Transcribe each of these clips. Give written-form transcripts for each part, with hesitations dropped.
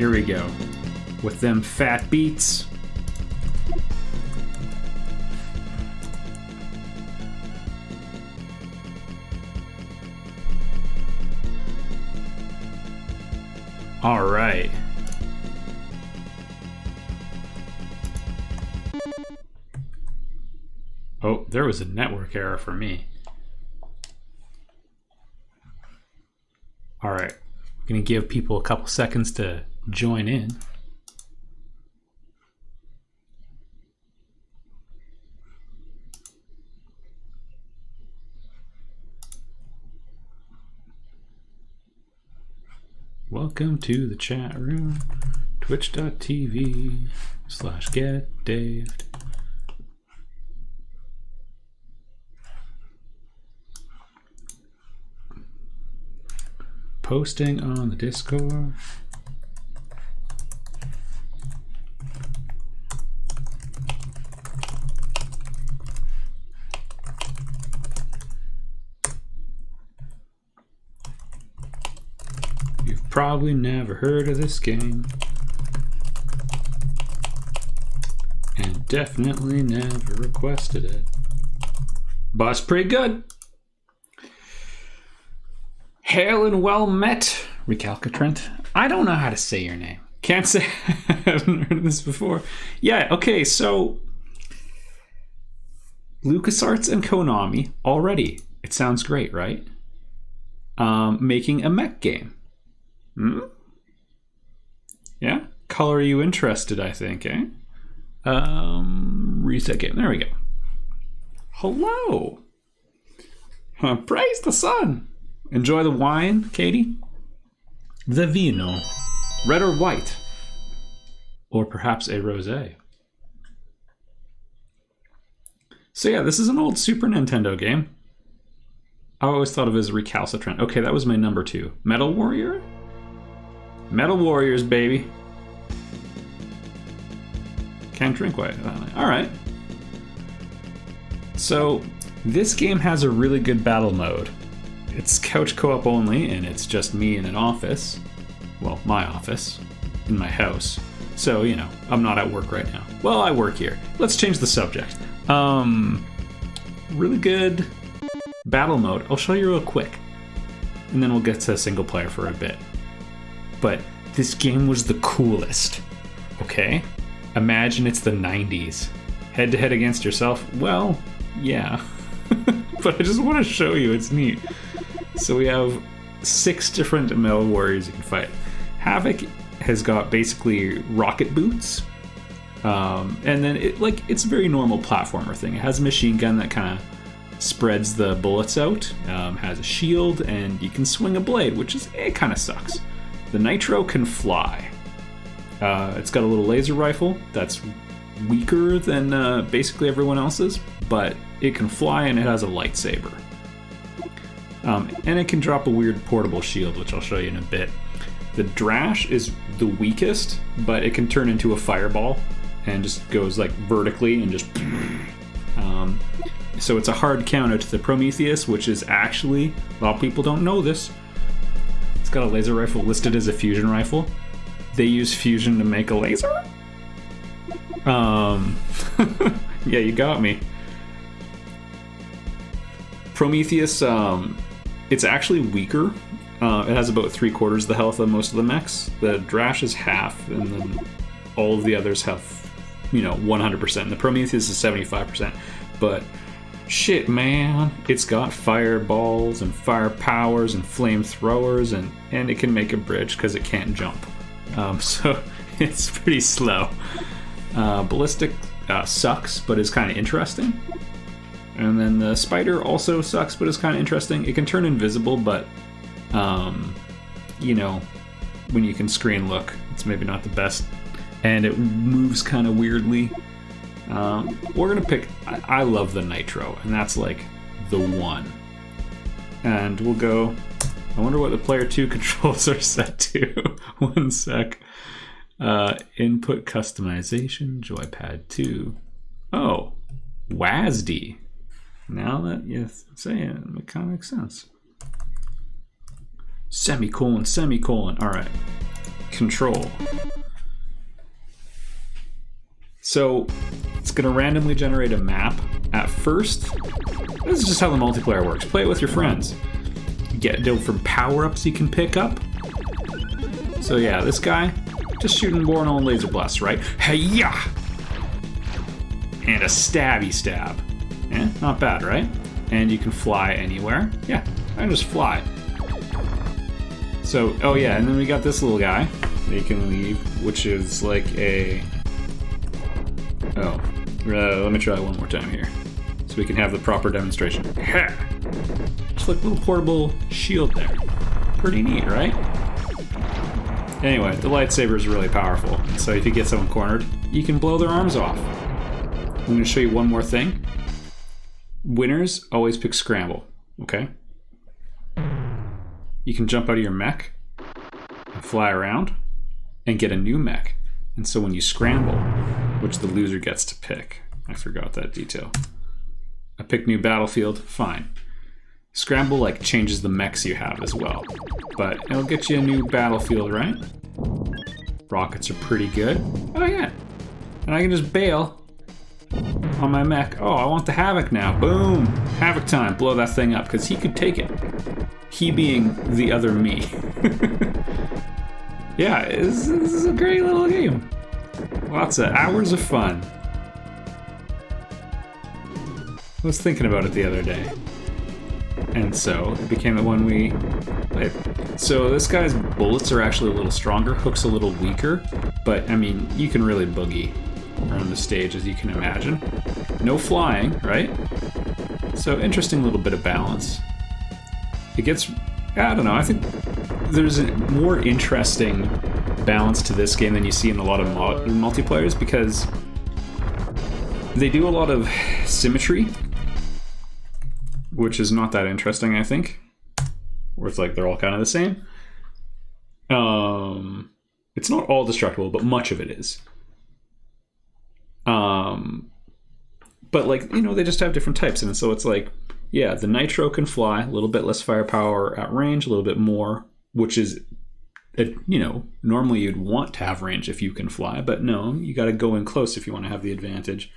Here we go. With them fat beats. All right. Oh, there was a network error for me. All right. I'm going to give people a couple seconds to join in. Welcome to the chat room. Twitch.tv/getdaved. Posting on the Discord. You've probably never heard of this game. And definitely never requested it. But it's pretty good. Hail and well met, Recalcitrant. I don't know how to say your name. Can't say. I haven't heard of this before. Yeah, okay, so LucasArts and Konami already. It sounds great, right? Making a mech game. Yeah? Color are you interested, I think, eh? Reset game. There we go. Hello. Praise the sun. Enjoy the wine, Katie. The vino. Red or white? Or perhaps a rosé. So yeah, this is an old Super Nintendo game. I always thought of it as Recalcitrant. Okay, that was my number 2. Metal Warrior? Metal Warriors, baby. Can't drink white. Alright. So, this game has a really good battle mode. It's couch co-op only, and it's just me in an office. Well, my office. In my house. So, you know, I'm not at work right now. Well, I work here. Let's change the subject. Really good battle mode. I'll show you real quick. And then we'll get to single player for a bit. But this game was the coolest. Okay? Imagine it's the 90s. Head to head against yourself? Well, yeah. But I just want to show you, it's neat. So we have 6 different Metal Warriors you can fight. Havoc has got basically rocket boots. And then it's a very normal platformer thing. It has a machine gun that kind of spreads the bullets out, has a shield, and you can swing a blade, which is, it kind of sucks. The Nitro can fly. It's got a little laser rifle that's weaker than basically everyone else's, but it can fly and it has a lightsaber. And it can drop a weird portable shield, which I'll show you in a bit. The Drash is the weakest, but it can turn into a fireball and just goes like vertically and just... So it's a hard counter to the Prometheus, which is actually, a lot of people don't know this, it's got a laser rifle listed as a fusion rifle. They use fusion to make a laser? Yeah, you got me. Prometheus, it's actually weaker. It has about 3/4 the health of most of the mechs. The Drash is half, and then all of the others have, 100%. The Prometheus is 75%. But shit, man, it's got fireballs and fire powers and flamethrowers, and it can make a bridge because it can't jump. So it's pretty slow. Ballistic sucks, but is kind of interesting. And then the Spider also sucks, but is kind of interesting. It can turn invisible, but, when you can screen look, it's maybe not the best. And it moves kind of weirdly. We're going to pick... I love the Nitro, and that's like the one. And we'll go... I wonder what the player 2 controls are set to. One sec. Input customization, joypad 2. Oh, WASD. Now that you say it, it kind of makes sense. Semicolon. All right. control. So it's going to randomly generate a map at first. This is just how the multiplayer works. Play it with your friends. You get different power-ups you can pick up. So yeah, this guy, just shooting Born on laser blasts, right? Hey-ya! And a stabby stab. Yeah, not bad, right? And you can fly anywhere. Yeah, I can just fly. So, oh yeah, and then we got this little guy that you can leave, which is like a... Oh, let me try one more time here, so we can have the proper demonstration. Just like a little portable shield there. Pretty neat, right? Anyway, the lightsaber is really powerful, and so if you get someone cornered, you can blow their arms off. I'm going to show you one more thing. Winners always pick scramble, okay? You can jump out of your mech and fly around and get a new mech. And so when you scramble, which the loser gets to pick, I forgot that detail. I picked new battlefield, fine. Scramble like changes the mechs you have as well, but it'll get you a new battlefield, right? Rockets are pretty good. Oh yeah, and I can just bail on my mech. Oh, I want the Havoc now. Boom, Havoc time. Blow that thing up because he could take it. He being the other me. Yeah, this is a great little game. Lots of hours of fun. I was thinking about it the other day. And so it became the one we played. So this guy's bullets are actually a little stronger, hook's a little weaker, but I mean, you can really boogie around the stage as you can imagine. No flying, right? So interesting little bit of balance. It gets, I don't know, I think there's a more interesting balance to this game than you see in a lot of multiplayers because they do a lot of symmetry, which is not that interesting, I think. Where it's like they're all kind of the same. It's not all destructible, but much of it is. But like, you know, they just have different types, and so it's like, yeah, the Nitro can fly, a little bit less firepower at range, a little bit more, which is, you know, normally you'd want to have range if you can fly, but no, you got to go in close if you want to have the advantage.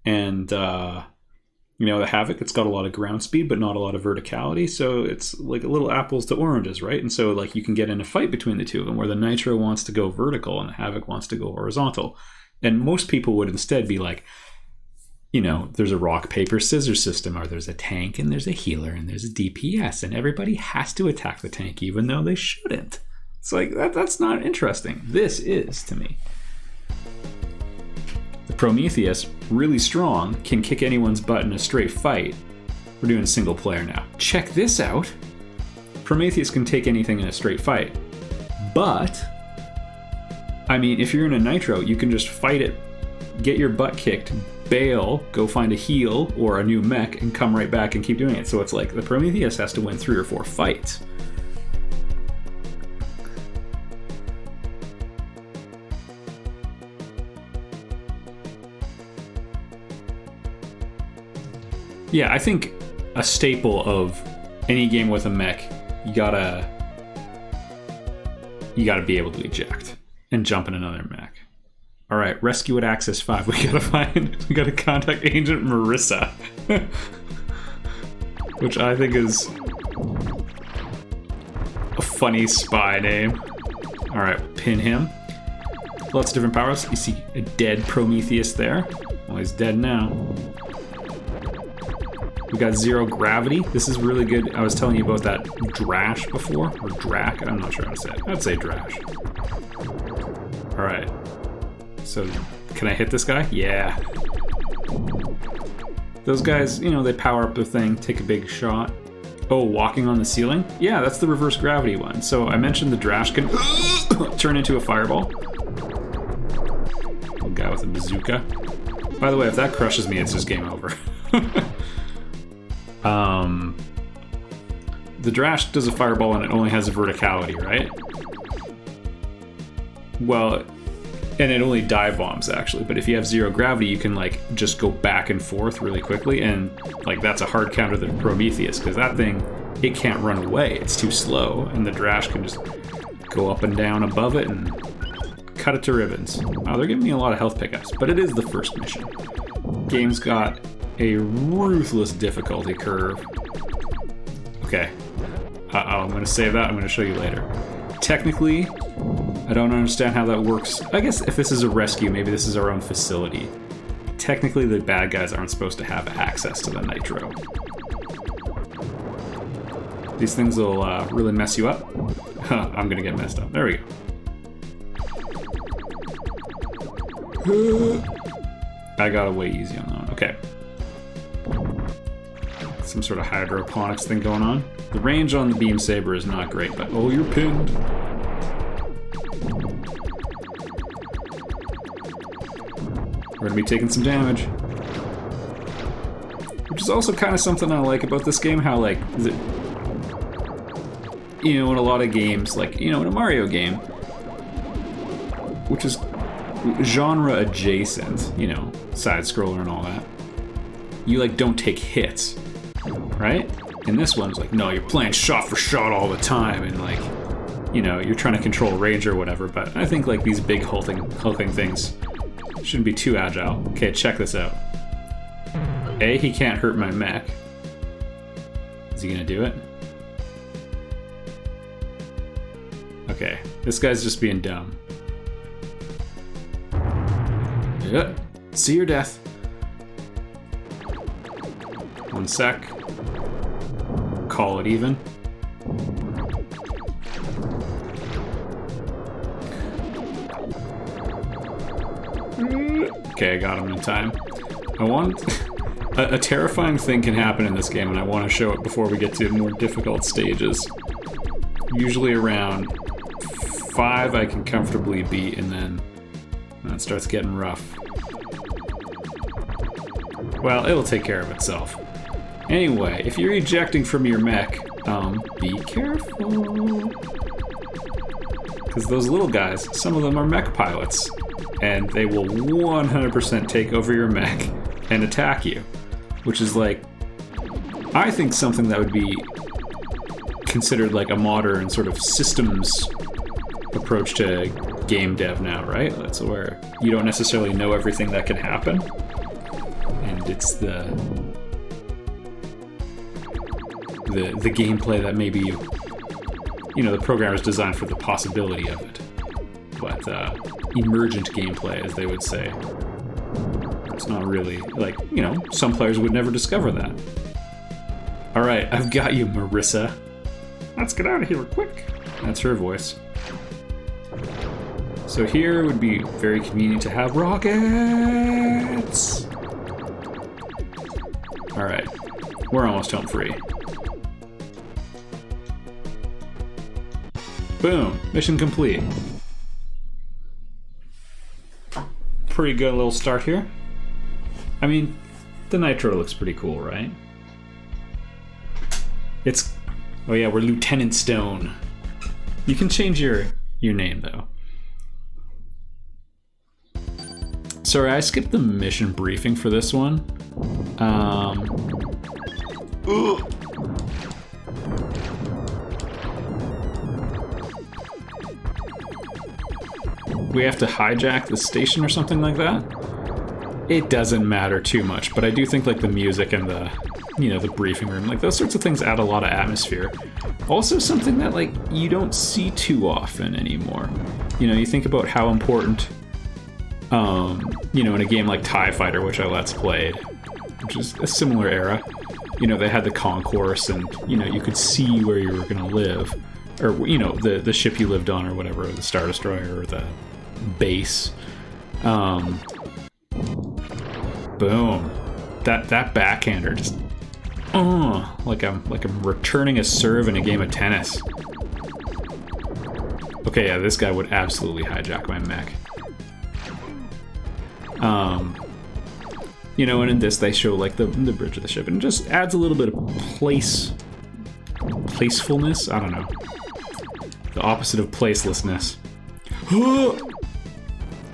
And, you know, the Havoc, it's got a lot of ground speed, but not a lot of verticality, so it's like a little apples to oranges, right? And so, like, you can get in a fight between the two of them, where the Nitro wants to go vertical and the Havoc wants to go horizontal. And most people would instead be like, you know, there's a rock, paper, scissors system, or there's a tank, and there's a healer, and there's a DPS, and everybody has to attack the tank, even though they shouldn't. It's like, that's not interesting. This is, to me. The Prometheus, really strong, can kick anyone's butt in a straight fight. We're doing single player now. Check this out. Prometheus can take anything in a straight fight. But, I mean, if you're in a Nitro, you can just fight it, get your butt kicked, bail, go find a heal or a new mech, and come right back and keep doing it. So it's like the Prometheus has to win 3 or 4 fights. Yeah, I think a staple of any game with a mech, you gotta be able to eject and jump in another mech. All right, rescue at Access 5. We gotta contact Agent Marissa, which I think is a funny spy name. All right, pin him. Lots of different power-ups. You see a dead Prometheus there. Well, he's dead now. We got 0 gravity. This is really good. I was telling you about that Drash before, or Drak. I'm not sure how to say it. I'd say Drash. All right. So, can I hit this guy? Yeah. Those guys, you know, they power up the thing, take a big shot. Oh, walking on the ceiling? Yeah, that's the reverse gravity one. So I mentioned the Drash can turn into a fireball. Little guy with a bazooka. By the way, if that crushes me, it's just game over. The Drash does a fireball and it only has a verticality, right? Well, and it only dive bombs actually, but if you have 0 gravity, you can like just go back and forth really quickly, and like that's a hard counter to Prometheus, because that thing, it can't run away, it's too slow, and the Drash can just go up and down above it and cut it to ribbons. Wow, they're giving me a lot of health pickups, but it is the first mission. Game's got a ruthless difficulty curve. Okay. Uh-oh, I'm gonna save that. I'm gonna show you later. Technically, I don't understand how that works. I guess if this is a rescue, maybe this is our own facility. Technically, the bad guys aren't supposed to have access to the nitro. These things will really mess you up. I'm gonna get messed up. There we go. I got away easy on that one. Okay. Some sort of hydroponics thing going on. The range on the beam saber is not great, but oh, you're pinned. We're gonna be taking some damage. Which is also kind of something I like about this game, how like, you know, in a lot of games, like, you know, in a Mario game, which is genre adjacent, you know, side scroller and all that, you like don't take hits, right? And this one's like, no, you're playing shot for shot all the time, and like, you know, you're trying to control range or whatever, but I think like these big hulking things shouldn't be too agile. Okay, check this out. A, he can't hurt my mech. Is he gonna do it? Okay, this guy's just being dumb. Yeah, see your death. One sec. Call it even. Okay, I got him in time. I want... a terrifying thing can happen in this game, and I want to show it before we get to more difficult stages. Usually around 5 I can comfortably beat, and then it starts getting rough. Well, it'll take care of itself. Anyway, if you're ejecting from your mech, be careful. Because those little guys, some of them are mech pilots, and they will 100% take over your mech and attack you. Which is like, I think something that would be considered like a modern sort of systems approach to game dev now, right? That's where you don't necessarily know everything that can happen. And it's the gameplay that maybe, you know, the programmer's designed for the possibility of it. But emergent gameplay, as they would say. It's not really, like, you know, some players would never discover that. Alright, I've got you, Marissa. Let's get out of here quick. That's her voice. So here would be very convenient to have rockets! Alright, we're almost home free. Boom, mission complete. Pretty good little start here. I mean, the nitro looks pretty cool, right? It's... oh yeah, we're Lieutenant Stone. You can change your name, though. Sorry, I skipped the mission briefing for this one. We have to hijack the station or something like that? It doesn't matter too much, but I do think like the music and the, you know, the briefing room, like those sorts of things add a lot of atmosphere. Also something that like you don't see too often anymore. You know, you think about how important, you know, in a game like TIE Fighter, which I Let's Played, which is a similar era, you know, they had the concourse and, you know, you could see where you were going to live. Or, you know, the ship you lived on or whatever, the Star Destroyer or the base. Boom. That backhander just... like I'm returning a serve in a game of tennis. Okay, yeah, this guy would absolutely hijack my mech. You know, and in this they show like the bridge of the ship, and it just adds a little bit of placefulness. I don't know. The opposite of placelessness.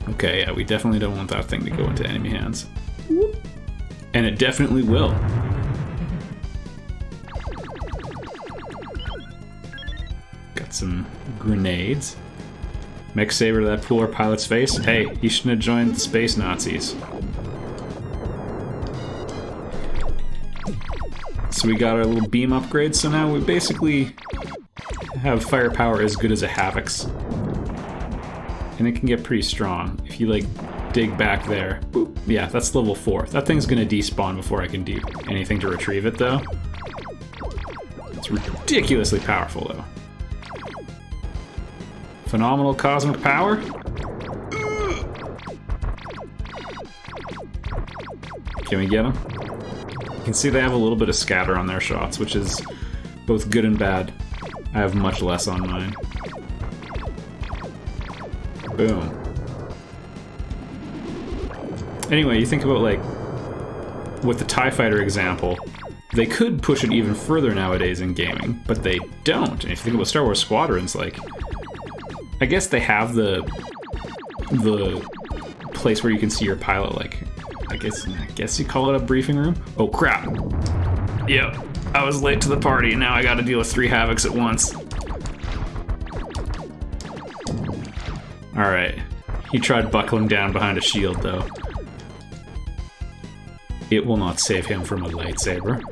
Okay, yeah, we definitely don't want that thing to go into enemy hands. And it definitely will. Got some grenades. Mech saber to that poor pilot's face. Hey, he shouldn't have joined the space Nazis. So we got our little beam upgrade, so now we basically have firepower as good as a Havoc's. And it can get pretty strong. If you, like, dig back there. Boop. Yeah, that's level 4. That thing's gonna despawn before I can do anything to retrieve it, though. It's ridiculously powerful, though. Phenomenal cosmic power. Can we get them? You can see they have a little bit of scatter on their shots, which is both good and bad. I have much less on mine. Boom. Anyway, you think about, like, with the TIE Fighter example, they could push it even further nowadays in gaming, but they don't. And if you think about Star Wars Squadrons, like, I guess they have the place where you can see your pilot, like, I guess you call it a briefing room? Oh, crap. Yep, I was late to the party, and now I gotta deal with 3 Havocs at once. Alright. He tried buckling down behind a shield, though. It will not save him from a lightsaber.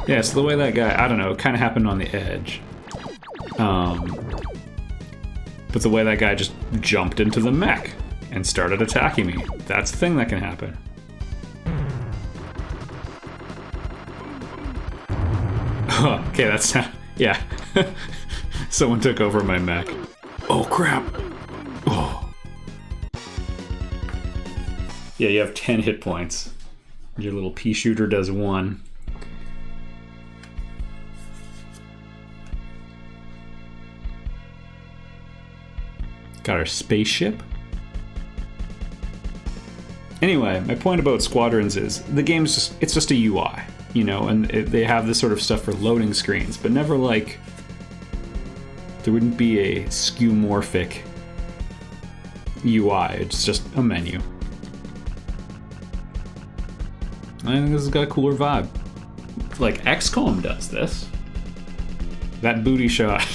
Yeah, so the way that guy, I don't know, it kind of happened on the edge. But the way that guy just jumped into the mech and started attacking me, that's a thing that can happen. Oh, okay, that's, yeah. Someone took over my mech. Oh, crap. Oh. Yeah, you have 10 hit points. Your little pea shooter does 1. Got our spaceship. Anyway, my point about Squadrons is the game's just, it's just a UI, you know, and they have this sort of stuff for loading screens, but never like, there wouldn't be a skeuomorphic UI, it's just a menu. I think this has got a cooler vibe. Like, XCOM does this. That booty shot.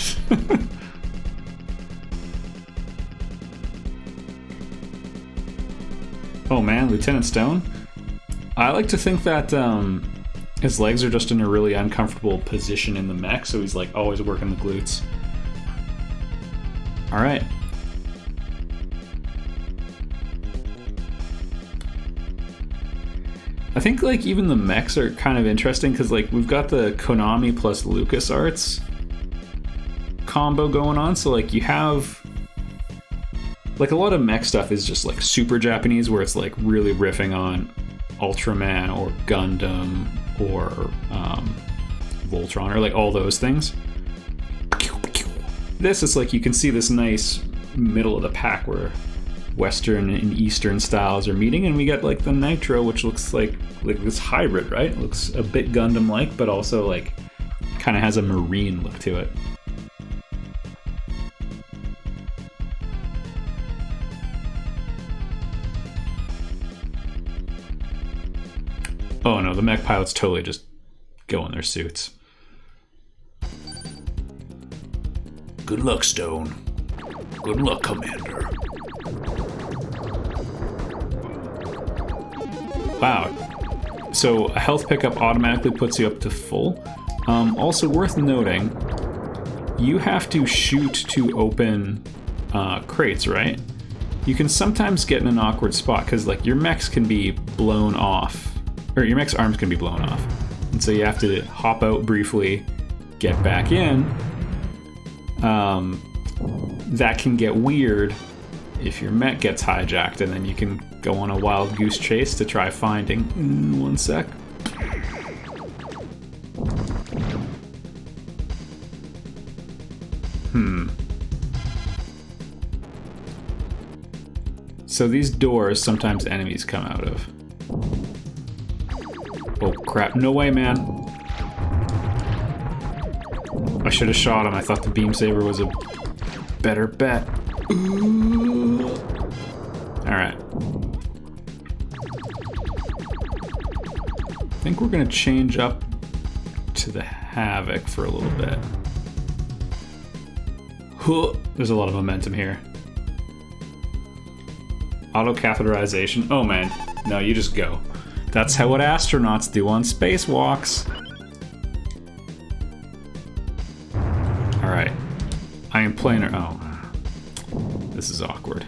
Oh man, Lieutenant Stone? I like to think that his legs are just in a really uncomfortable position in the mech, so he's like always working the glutes. Alright. I think like even the mechs are kind of interesting because like we've got the Konami plus LucasArts combo going on, so like you have like a lot of mech stuff is just like super Japanese where it's like really riffing on Ultraman or Gundam or Voltron or like all those things. This is like you can see this nice middle of the pack where Western and Eastern styles are meeting, and we got like the Nitro, which looks like this hybrid, right? It looks a bit Gundam-like, but also like kind of has a marine look to it. Oh no, the mech pilots totally just go in their suits. Good luck, Stone. Good luck, Commander. Wow. So a health pickup automatically puts you up to full. Also worth noting, you have to shoot to open crates, right? You can sometimes get in an awkward spot because like your mechs can be blown off. Or your mech's arms can be blown off. And so you have to hop out briefly, get back in. That can get weird if your mech gets hijacked, and then you can go on a wild goose chase to try finding. One sec. So these doors, sometimes enemies come out of. Oh crap, no way, man. I should have shot him. I thought the beam saber was a better bet. Alright. I think we're gonna change up to the Havoc for a little bit. There's a lot of momentum here. Auto-catheterization. Oh man, no, you just go. That's what astronauts do on spacewalks. Alright. I am playing her. Oh. This is awkward.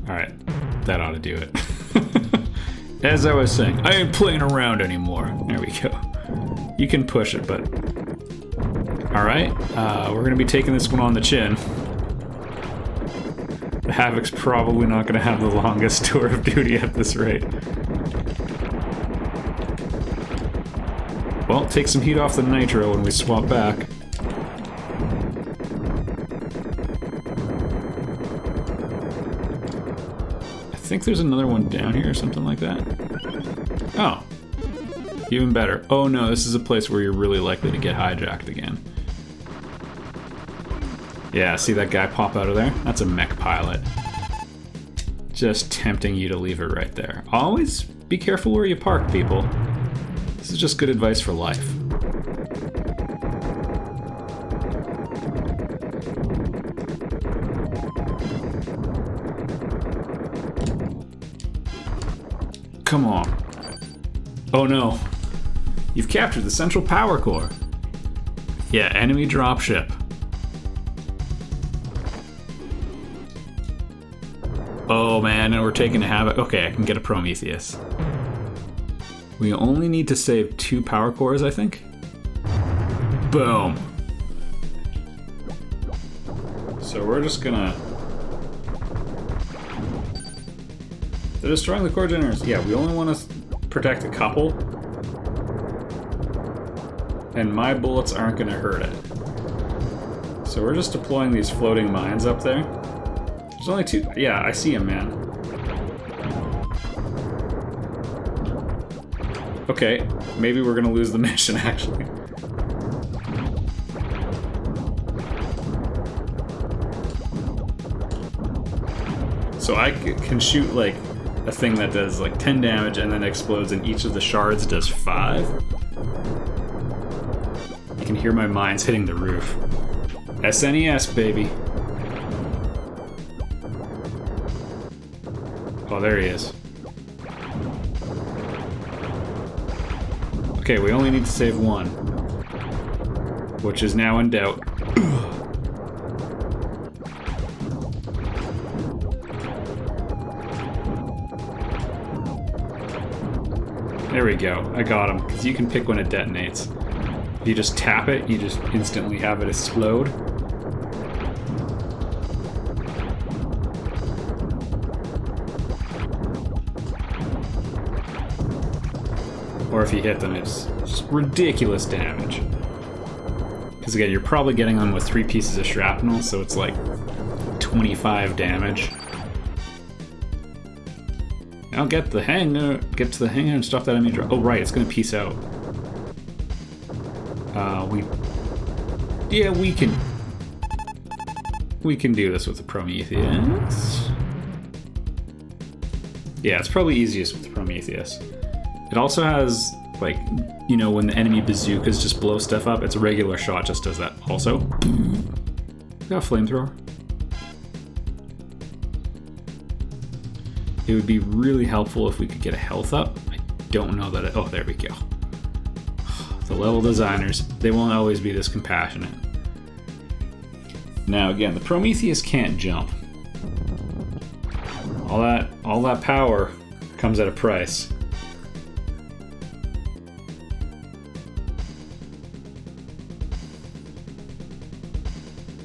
Alright. That ought to do it. As I was saying, I ain't playing around anymore. There we go. You can push it, but... Alright. We're going to be taking this one on the chin. The Havoc's probably not going to have the longest tour of duty at this rate. Well, take some heat off the nitro when we swap back. I think there's another one down here or something like that. Oh. Even better. Oh no, this is a place where you're really likely to get hijacked again. Yeah, see that guy pop out of there? That's a mech pilot. Just tempting you to leave it right there. Always be careful where you park, people. This is just good advice for life. Come on. Oh no. You've captured the central power core. Yeah, enemy dropship. Oh man, and we're taking a Havoc. Okay, I can get a Prometheus. We only need to save 2 power cores, I think. Boom. So we're just gonna... They're destroying the core generators. Yeah, we only want to protect a couple. And my bullets aren't gonna hurt it. So we're just deploying these floating mines up there. There's only 2... Yeah, I see him, man. Okay, maybe we're gonna lose the mission, actually. So I can shoot, like, a thing that does, like, 10 damage and then explodes, and each of the shards does 5. You can hear my mines hitting the roof. SNES, baby. Oh, there he is. Okay, we only need to save 1. Which is now in doubt. There we go. I got him. Because you can pick when it detonates. If you just tap it, you just instantly have it explode. Or if you hit them, it's just ridiculous damage. Because again, you're probably getting them with 3 pieces of shrapnel, so it's like 25 damage. Now get to the hangar and stop that enemy drop. Oh right, it's gonna peace out. We can do this with the Prometheus. Yeah, it's probably easiest with the Prometheus. It also has, like, you know, when the enemy bazookas just blow stuff up, its a regular shot just does that also. Got a flamethrower. It would be really helpful if we could get a health up. I don't know that it... Oh, there we go. The level designers, they won't always be this compassionate. Now again, the Prometheus can't jump. All that power comes at a price.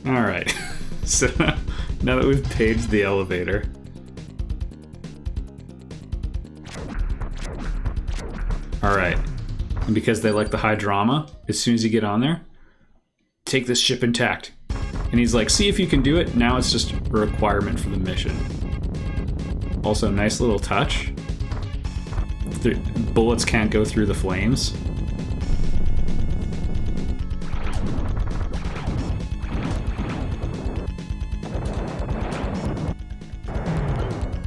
Alright, so now that we've paged the elevator, alright, and because they like the high drama, as soon as you get on there, take this ship intact. And he's like, see if you can do it. Now it's just a requirement for the mission. Also, nice little touch. The bullets can't go through the flames.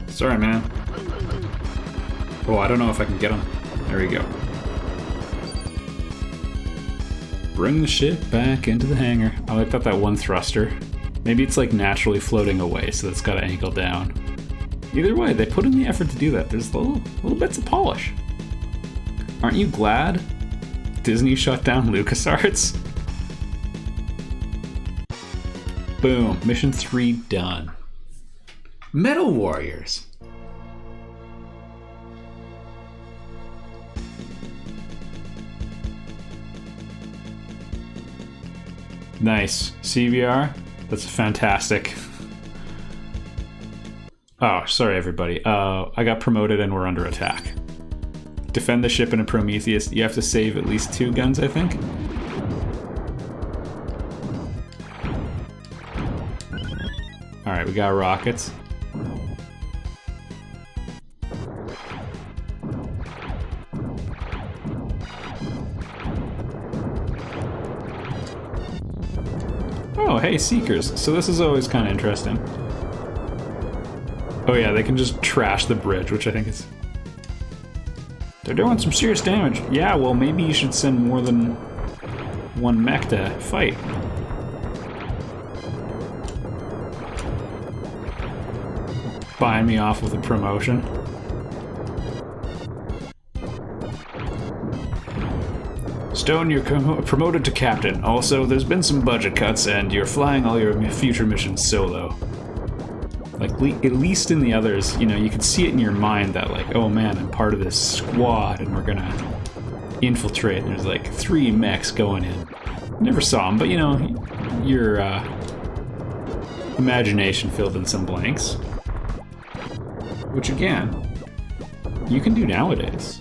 Sorry, man. Oh, I don't know if I can get him. There we go. Bring the ship back into the hangar. I like that one thruster. Maybe it's like naturally floating away, so it's got to angle down. Either way, they put in the effort to do that. There's little bits of polish. Aren't you glad Disney shut down LucasArts? Boom. Mission 3 done. Metal Warriors. Nice. CVR? That's fantastic. Oh, sorry everybody. I got promoted and we're under attack. Defend the ship in a Prometheus. You have to save at least 2 guns, I think. Alright, we got rockets. Oh, hey, Seekers. So this is always kind of interesting. Oh yeah, they can just trash the bridge, which I think is... They're doing some serious damage. Yeah, well, maybe you should send more than one mech to fight. Buying me off with a promotion. Stone, you're promoted to captain. Also, there's been some budget cuts, and you're flying all your future missions solo. Like, at least in the others, you know, you can see it in your mind that, like, oh man, I'm part of this squad, and we're gonna infiltrate. And there's, like, 3 mechs going in. Never saw them, but, you know, your imagination filled in some blanks. Which, again, you can do nowadays.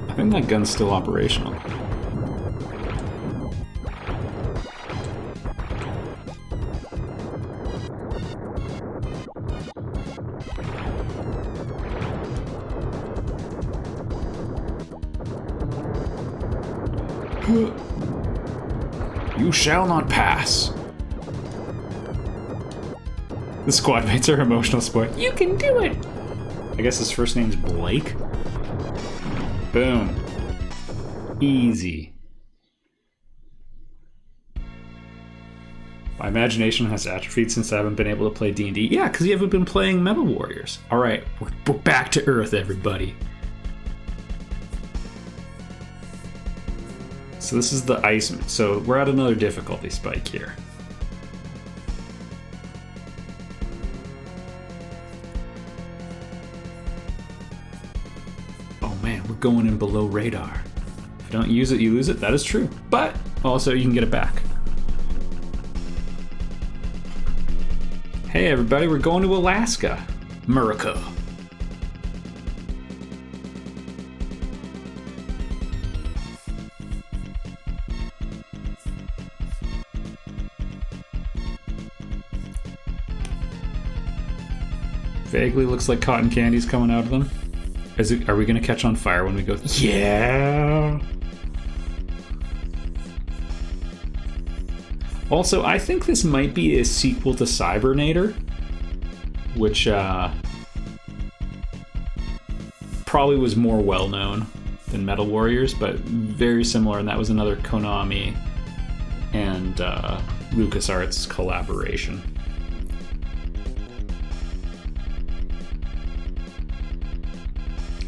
I think that gun's still operational. You shall not pass. The squad mates are emotional support. You can do it! I guess his first name's Blake? Boom. Easy. My imagination has atrophied since I haven't been able to play D&D. Yeah, because you haven't been playing Metal Warriors. Alright, we're back to Earth, everybody. So this is the ice. So we're at another difficulty spike here. Oh man, we're going in below radar. If you don't use it, you lose it. That is true. But also you can get it back. Hey everybody, we're going to Alaska. America. Vaguely looks like cotton candy's coming out of them. Are we gonna catch on fire when we go? Yeah! Also, I think this might be a sequel to Cybernator, which probably was more well-known than Metal Warriors, but very similar, and that was another Konami and LucasArts collaboration.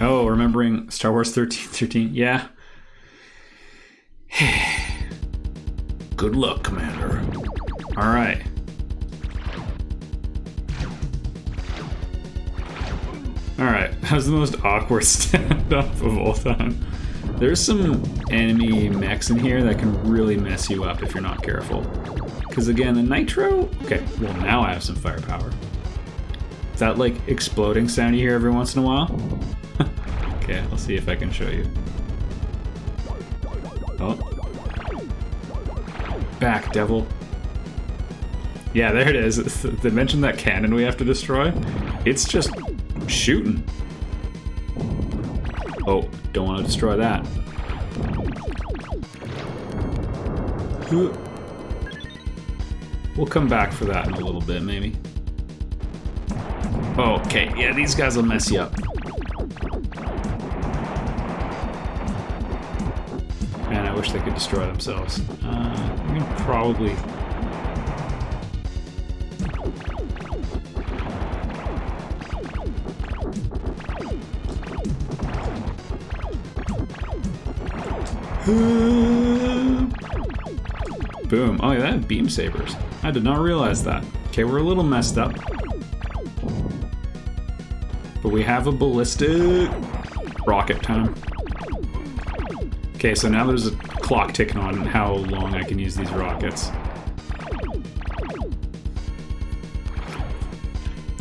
Oh, remembering Star Wars 1313? Yeah. Good luck, Commander. Alright. Alright, that was the most awkward standoff of all time. There's some enemy mechs in here that can really mess you up if you're not careful. Because again, the nitro... Okay, well now I have some firepower. Is that like exploding sound you hear every once in a while? Okay, I'll see if I can show you. Oh. Back, devil. Yeah, there it is. They mentioned that cannon we have to destroy. It's just shooting. Oh, don't want to destroy that. We'll come back for that in a little bit, maybe. Okay, yeah, these guys will mess you up. Man, I wish they could destroy themselves. We can probably... Boom. Oh, yeah, that had beam sabers. I did not realize that. Okay, we're a little messed up. But we have a ballistic rocket time. Okay, so now there's a clock ticking on how long I can use these rockets.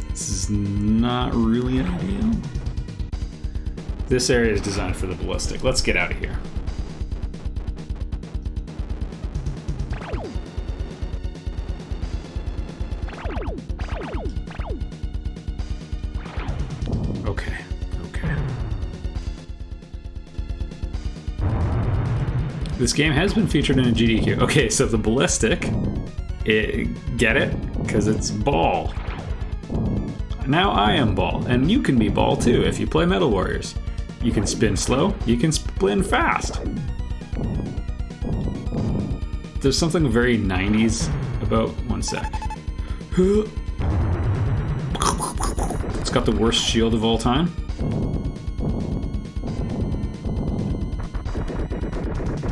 This is not really ideal. This area is designed for the ballistic. Let's get out of here. This game has been featured in a GDQ. Okay, so the ballistic, get it? Because it's ball. Now I am ball, and you can be ball too if you play Metal Warriors. You can spin slow, you can spin fast. There's something very 90s about, one sec. It's got the worst shield of all time.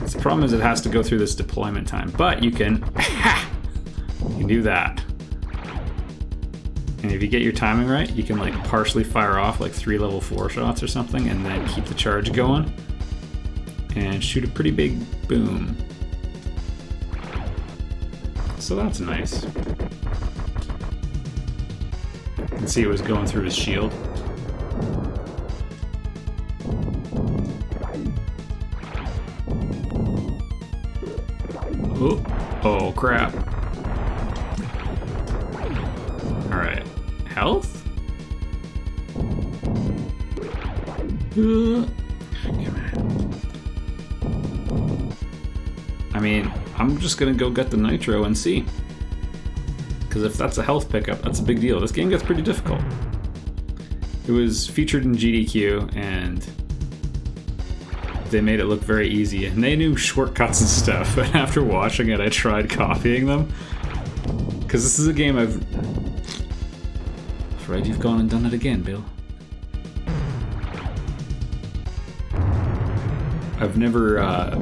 The problem is it has to go through this deployment time, but you can do that. And if you get your timing right, you can like partially fire off like 3 level 4 shots or something and then keep the charge going and shoot a pretty big boom. So that's nice. You can see it was going through his shield. Oh crap. Alright. Health? I mean, I'm just gonna go get the nitro and see. Because if that's a health pickup, that's a big deal. This game gets pretty difficult. It was featured in GDQ and they made it look very easy, and they knew shortcuts and stuff, and after watching it I tried copying them. Because this is a game I've... Afraid you've gone and done it again, Bill. I've never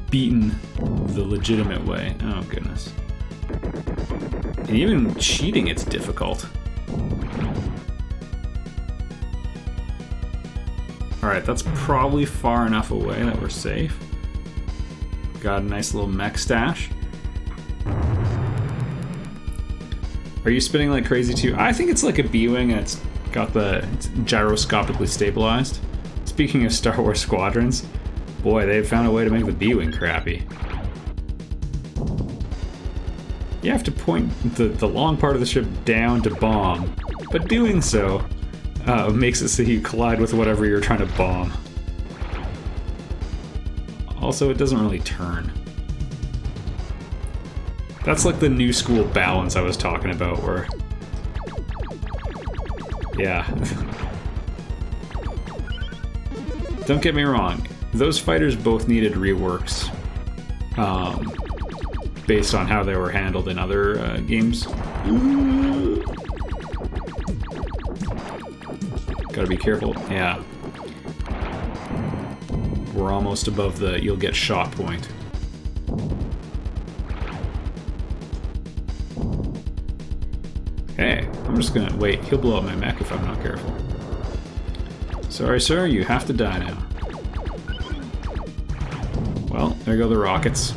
beaten the legitimate way. Oh goodness. And even cheating, it's difficult. Alright, that's probably far enough away that we're safe. Got a nice little mech stash. Are you spinning like crazy too? I think it's like a B-Wing and it's gyroscopically stabilized. Speaking of Star Wars Squadrons, boy, they've found a way to make the B-Wing crappy. You have to point the long part of the ship down to bomb, but doing so makes it so you collide with whatever you're trying to bomb. Also, it doesn't really turn. That's like the new school balance I was talking about, where... Yeah. Don't get me wrong, those fighters both needed reworks. Based on how they were handled in other games. Gotta be careful. Yeah. We're almost above the you'll get shot point. Hey, I'm just gonna wait. He'll blow up my mech if I'm not careful. Sorry, sir, you have to die now. Well, there go the rockets.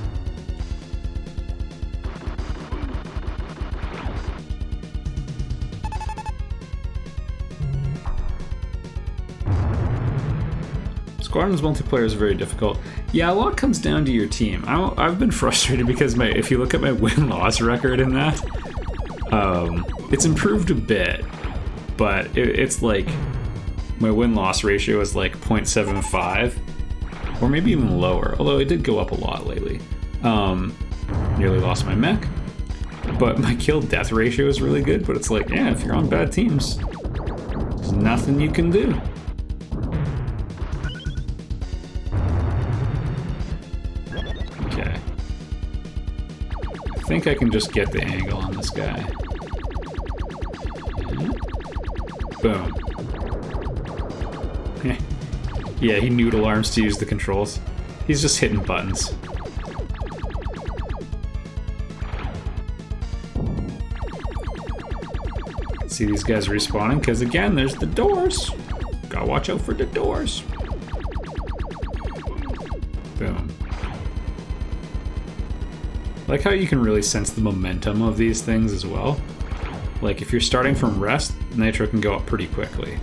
Squadrons multiplayer is very difficult. Yeah, a lot comes down to your team. I've been frustrated because if you look at my win-loss record in that, it's improved a bit, but it's like my win-loss ratio is like 0.75, or maybe even lower, although it did go up a lot lately. Nearly lost my mech. But my kill-death ratio is really good, but it's like, yeah, if you're on bad teams, there's nothing you can do. Okay. I think I can just get the angle on this guy. Boom. Yeah, he noodle arms to use the controls. He's just hitting buttons. See these guys respawning? Because again, there's the doors. Gotta watch out for the doors. Boom. Like how you can really sense the momentum of these things as well. Like if you're starting from rest, nitro can go up pretty quickly.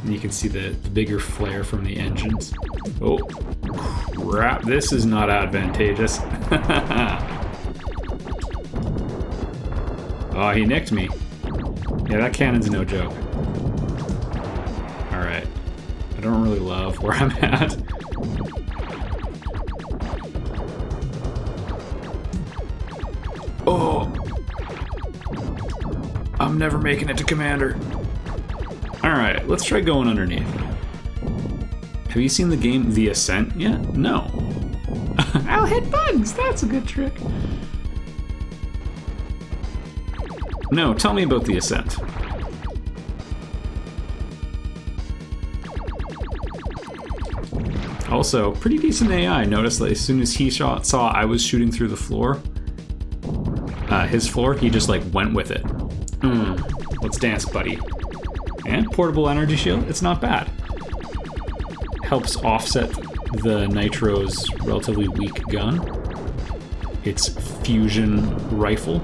And you can see the bigger flare from the engines. Oh, crap, this is not advantageous. Oh, he nicked me. Yeah, that cannon's no joke. Alright. I don't really love where I'm at. Oh! I'm never making it to Commander. Alright, let's try going underneath. Have you seen the game The Ascent yet? No. I'll hit bugs! That's a good trick. No, tell me about The Ascent. Also, pretty decent AI. Notice that as soon as he saw I was shooting through the floor, his floor, he just like went with it. Let's dance, buddy. And portable energy shield, it's not bad. Helps offset the Nitro's relatively weak gun. Its fusion rifle.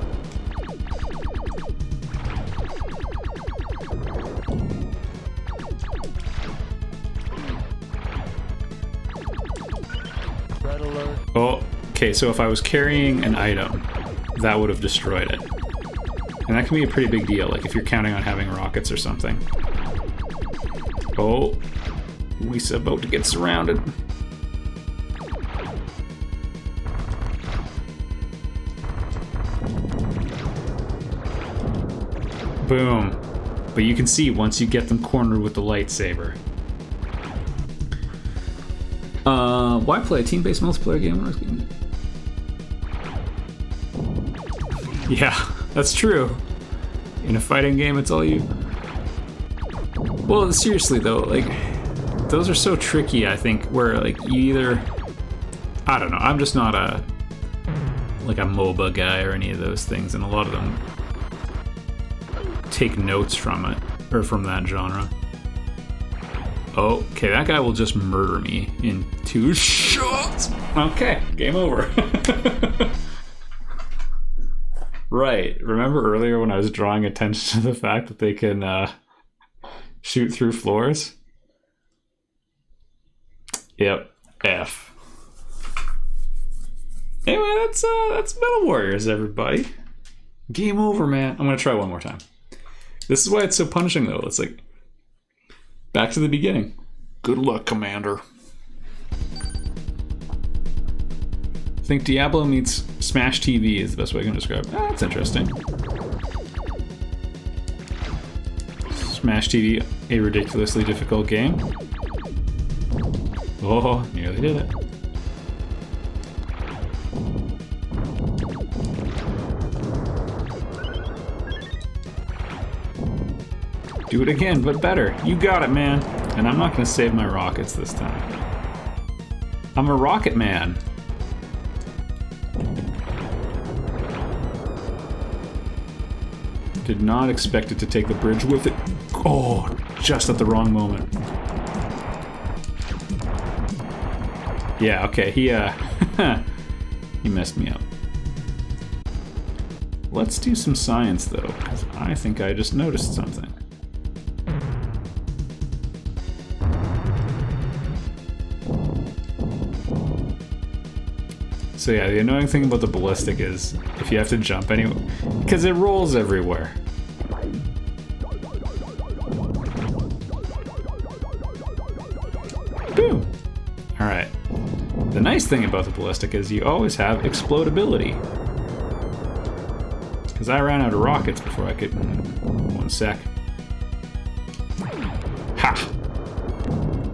Oh, okay, so if I was carrying an item, that would have destroyed it. And that can be a pretty big deal, like if you're counting on having rockets or something. Oh, we's about to get surrounded. Boom. But you can see once you get them cornered with the lightsaber. Why play a team-based multiplayer game? Yeah, that's true. In a fighting game, it's all you. Well, seriously though, like, those are so tricky, I think, where like you either, I don't know, I'm just not a MOBA guy or any of those things, and a lot of them take notes from it, or from that genre. Oh, okay, that guy will just murder me in 2 shots. Okay, game over. Right, remember earlier when I was drawing attention to the fact that they can shoot through floors? Yep, F. Anyway, that's Metal Warriors, everybody. Game over, man. I'm gonna try one more time. This is why it's so punishing, though. It's like, back to the beginning. Good luck, Commander. I think Diablo meets Smash TV is the best way I can describe it. That's interesting. Smash TV, a ridiculously difficult game. Oh, nearly did it. Do it again, but better. You got it, man. And I'm not gonna save my rockets this time. I'm a rocket man. Did not expect it to take the bridge with it. Oh, just at the wrong moment. Yeah, okay, he messed me up. Let's do some science, though, because I think I just noticed something. So yeah, the annoying thing about the ballistic is if you have to jump anywhere, because it rolls everywhere. Boom! Alright. The nice thing about the ballistic is you always have explodability. Because I ran out of rockets before I could... One sec. Ha!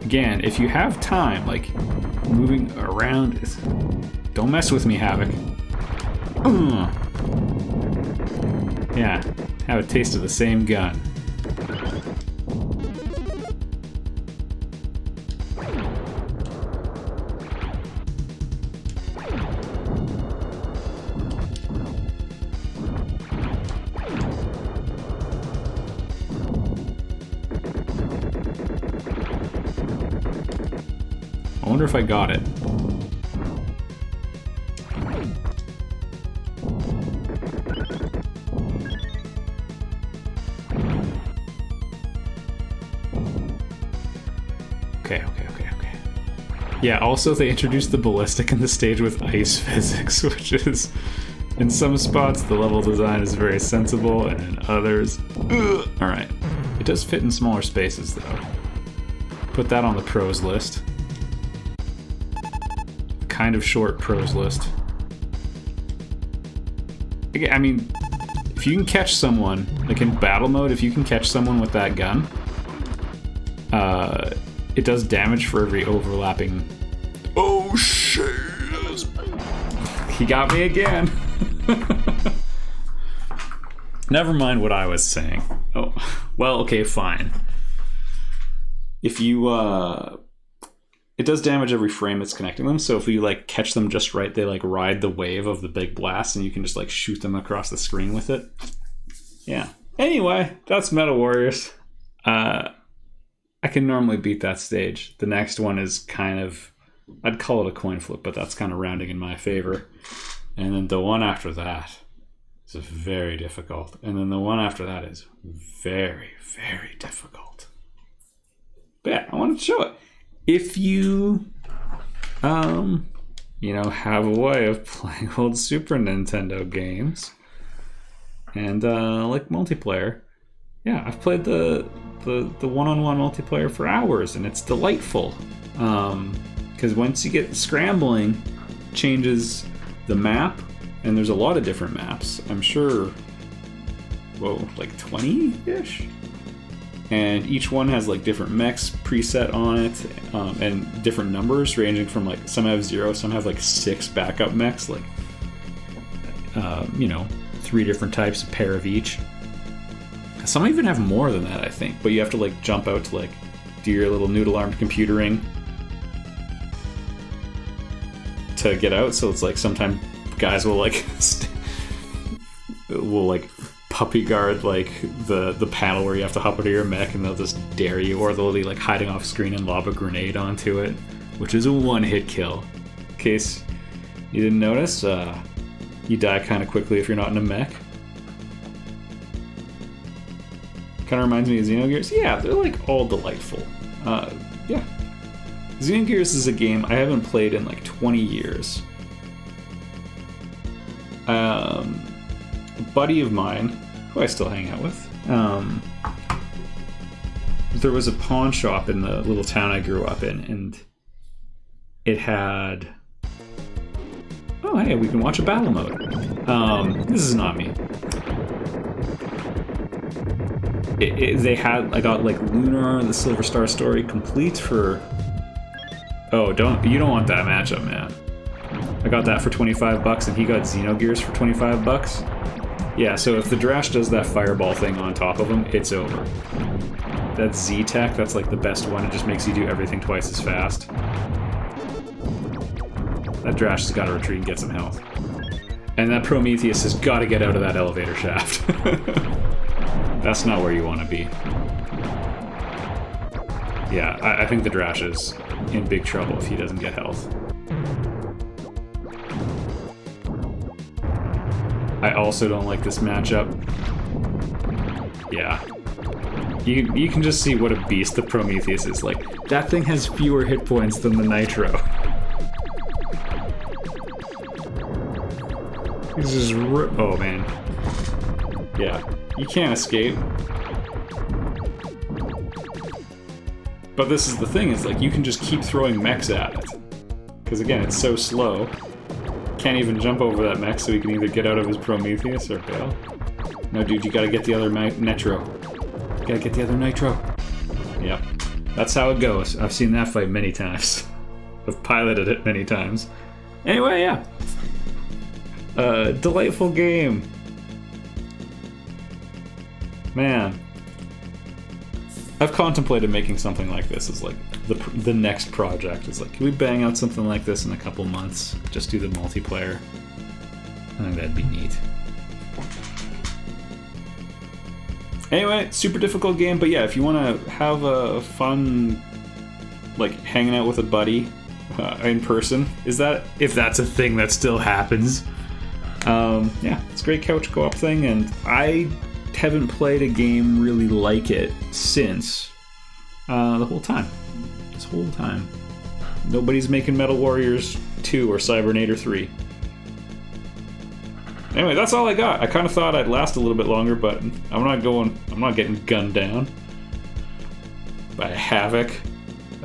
Again, if you have time, like, moving around... Don't mess with me, Havoc. Yeah, have a taste of the same gun. I wonder if I got it. Okay. Yeah, also they introduced the ballistic in the stage with ice physics, which is... In some spots, the level design is very sensible, and in others... Alright. It does fit in smaller spaces, though. Put that on the pros list. Kind of short pros list. I mean, if you can catch someone, like in battle mode, if you can catch someone with that gun, it does damage for every overlapping... Oh shit! He got me again! Never mind what I was saying. Oh, well, okay, fine. If you, it does damage every frame it's connecting them, so if you, like, catch them just right, they, like, ride the wave of the big blast, and you can just, like, shoot them across the screen with it. Yeah. Anyway, that's Metal Warriors. I can normally beat that stage. The next one is kind of... I'd call it a coin flip, but that's kind of rounding in my favor. And then the one after that is very difficult. And then the one after that is very, very difficult. But yeah, I wanted to show it. If you, you know, have a way of playing old Super Nintendo games and like multiplayer, yeah, I've played the one-on-one multiplayer for hours, and it's delightful. Because once you get scrambling, changes the map, and there's a lot of different maps. I'm sure, whoa, like 20-ish? And each one has like different mechs preset on it, and different numbers ranging from like, some have 0, some have like 6 backup mechs, like, you know, 3 different types, a pair of each. Some even have more than that, I think, but you have to like jump out to like do your little noodle-armed computering to get out. So it's like sometimes guys will like puppy guard like the panel where you have to hop into your mech, and they'll just dare you, or they'll be like hiding off screen and lob a grenade onto it, which is a one-hit kill. In case you didn't notice, you die kind of quickly if you're not in a mech. Kind of reminds me of Xenogears. Yeah, they're like all delightful. Yeah. Xenogears is a game I haven't played in like 20 years. A buddy of mine, who I still hang out with, there was a pawn shop in the little town I grew up in, and it had... Oh, hey, we can watch a battle mode. This is not me. They had... I got like Lunar, the Silver Star Story complete for... Oh, you don't want that matchup, man. I got that for $25, and he got Xenogears for $25. Yeah, so if the Drash does that fireball thing on top of him, it's over. That Z-Tech, that's like the best one. It just makes you do everything twice as fast. That Drash has got to retreat and get some health. And that Prometheus has got to get out of that elevator shaft. That's not where you want to be. Yeah, I think the Drash is in big trouble if he doesn't get health. I also don't like this matchup. Yeah. You can just see what a beast the Prometheus is. Like, that thing has fewer hit points than the Nitro. He's just oh man. Yeah. You can't escape. But this is the thing, is like you can just keep throwing mechs at it. Because again, it's so slow. Can't even jump over that mech, so he can either get out of his Prometheus or bail. No, dude, you gotta get the other nitro. Gotta get the other nitro. Yep. That's how it goes. I've seen that fight many times. I've piloted it many times. Anyway, yeah. Delightful game. Man. I've contemplated making something like this as like the next project. It's like, can we bang out something like this in a couple months? Just do the multiplayer. I think that'd be neat. Anyway, super difficult game, but yeah, if you want to have a fun, like hanging out with a buddy in person, if that's a thing that still happens, yeah, it's a great couch co-op thing, and I haven't played a game really like it since the whole time. This whole time, nobody's making Metal Warriors 2 or Cybernator 3. Anyway, that's all I got. I kind of thought I'd last a little bit longer, but I'm not getting gunned down by Havoc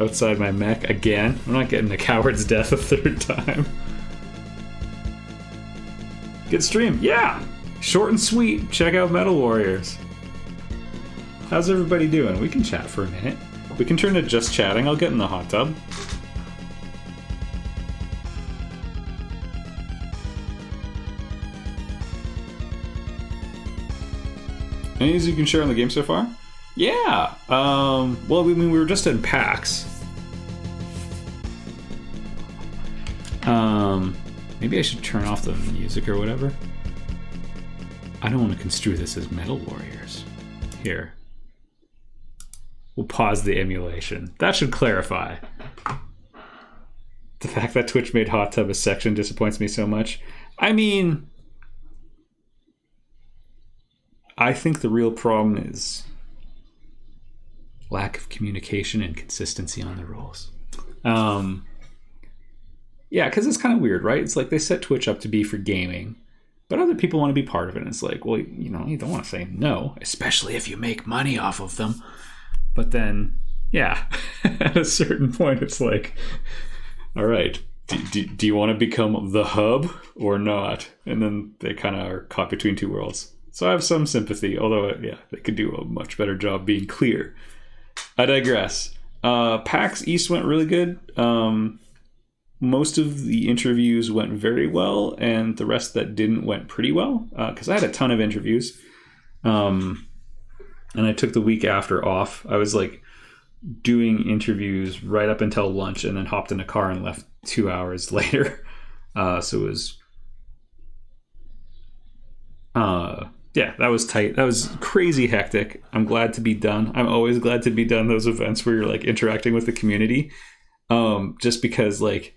outside my mech again. I'm not getting a coward's death a third time. Good stream. Yeah! Short and sweet. Check out Metal Warriors. How's everybody doing? We can chat for a minute. We can turn to just chatting. I'll get in the hot tub. Any news you can share on the game so far? Yeah. Well, I mean, we were just in PAX. Maybe I should turn off the music or whatever. I don't want to construe this as Metal Warriors. Here. We'll pause the emulation. That should clarify. The fact that Twitch made Hot Tub a section disappoints me so much. I mean, I think the real problem is lack of communication and consistency on the rules. Yeah, because it's kind of weird, right? It's like they set Twitch up to be for gaming, but other people want to be part of it. And it's like, well, you know, you don't want to say no, especially if you make money off of them. But then, yeah, at a certain point, it's like, all right, do you want to become the hub or not? And then they kind of are caught between two worlds. So I have some sympathy, although, yeah, they could do a much better job being clear. I digress. PAX East went really good. Most of the interviews went very well, and the rest that didn't went pretty well, because I had a ton of interviews. And I took the week after off. I was like doing interviews right up until lunch, and then hopped in a car and left 2 hours later. So it was... yeah, that was tight. That was crazy hectic. I'm glad to be done. I'm always glad to be done those events where you're like interacting with the community. Just because like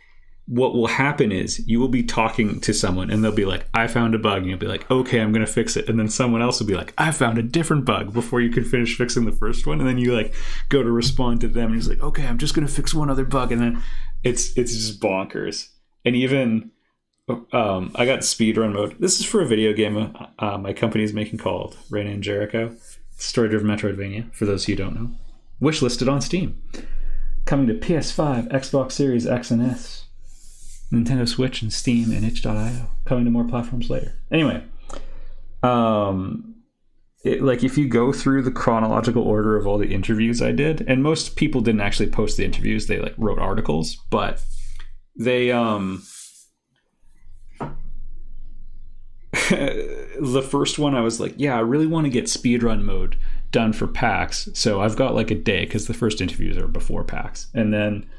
what will happen is you will be talking to someone and they'll be like, I found a bug. And you'll be like, okay, I'm going to fix it. And then someone else will be like, I found a different bug before you can finish fixing the first one. And then you like go to respond to them and he's like, okay, I'm just going to fix one other bug. And then it's just bonkers. And even... I got speedrun mode. This is for a video game my company is making called Reign in Jericho. Story-driven Metroidvania, for those who don't know. Wishlisted on Steam. Coming to PS5, Xbox Series X and S, Nintendo Switch, and Steam, and itch.io. Coming to more platforms later. Anyway, like if you go through the chronological order of all the interviews I did, and most people didn't actually post the interviews, they like wrote articles, but they the first one I was like, yeah, I really want to get speedrun mode done for PAX, so I've got like a day, because the first interviews are before PAX, and then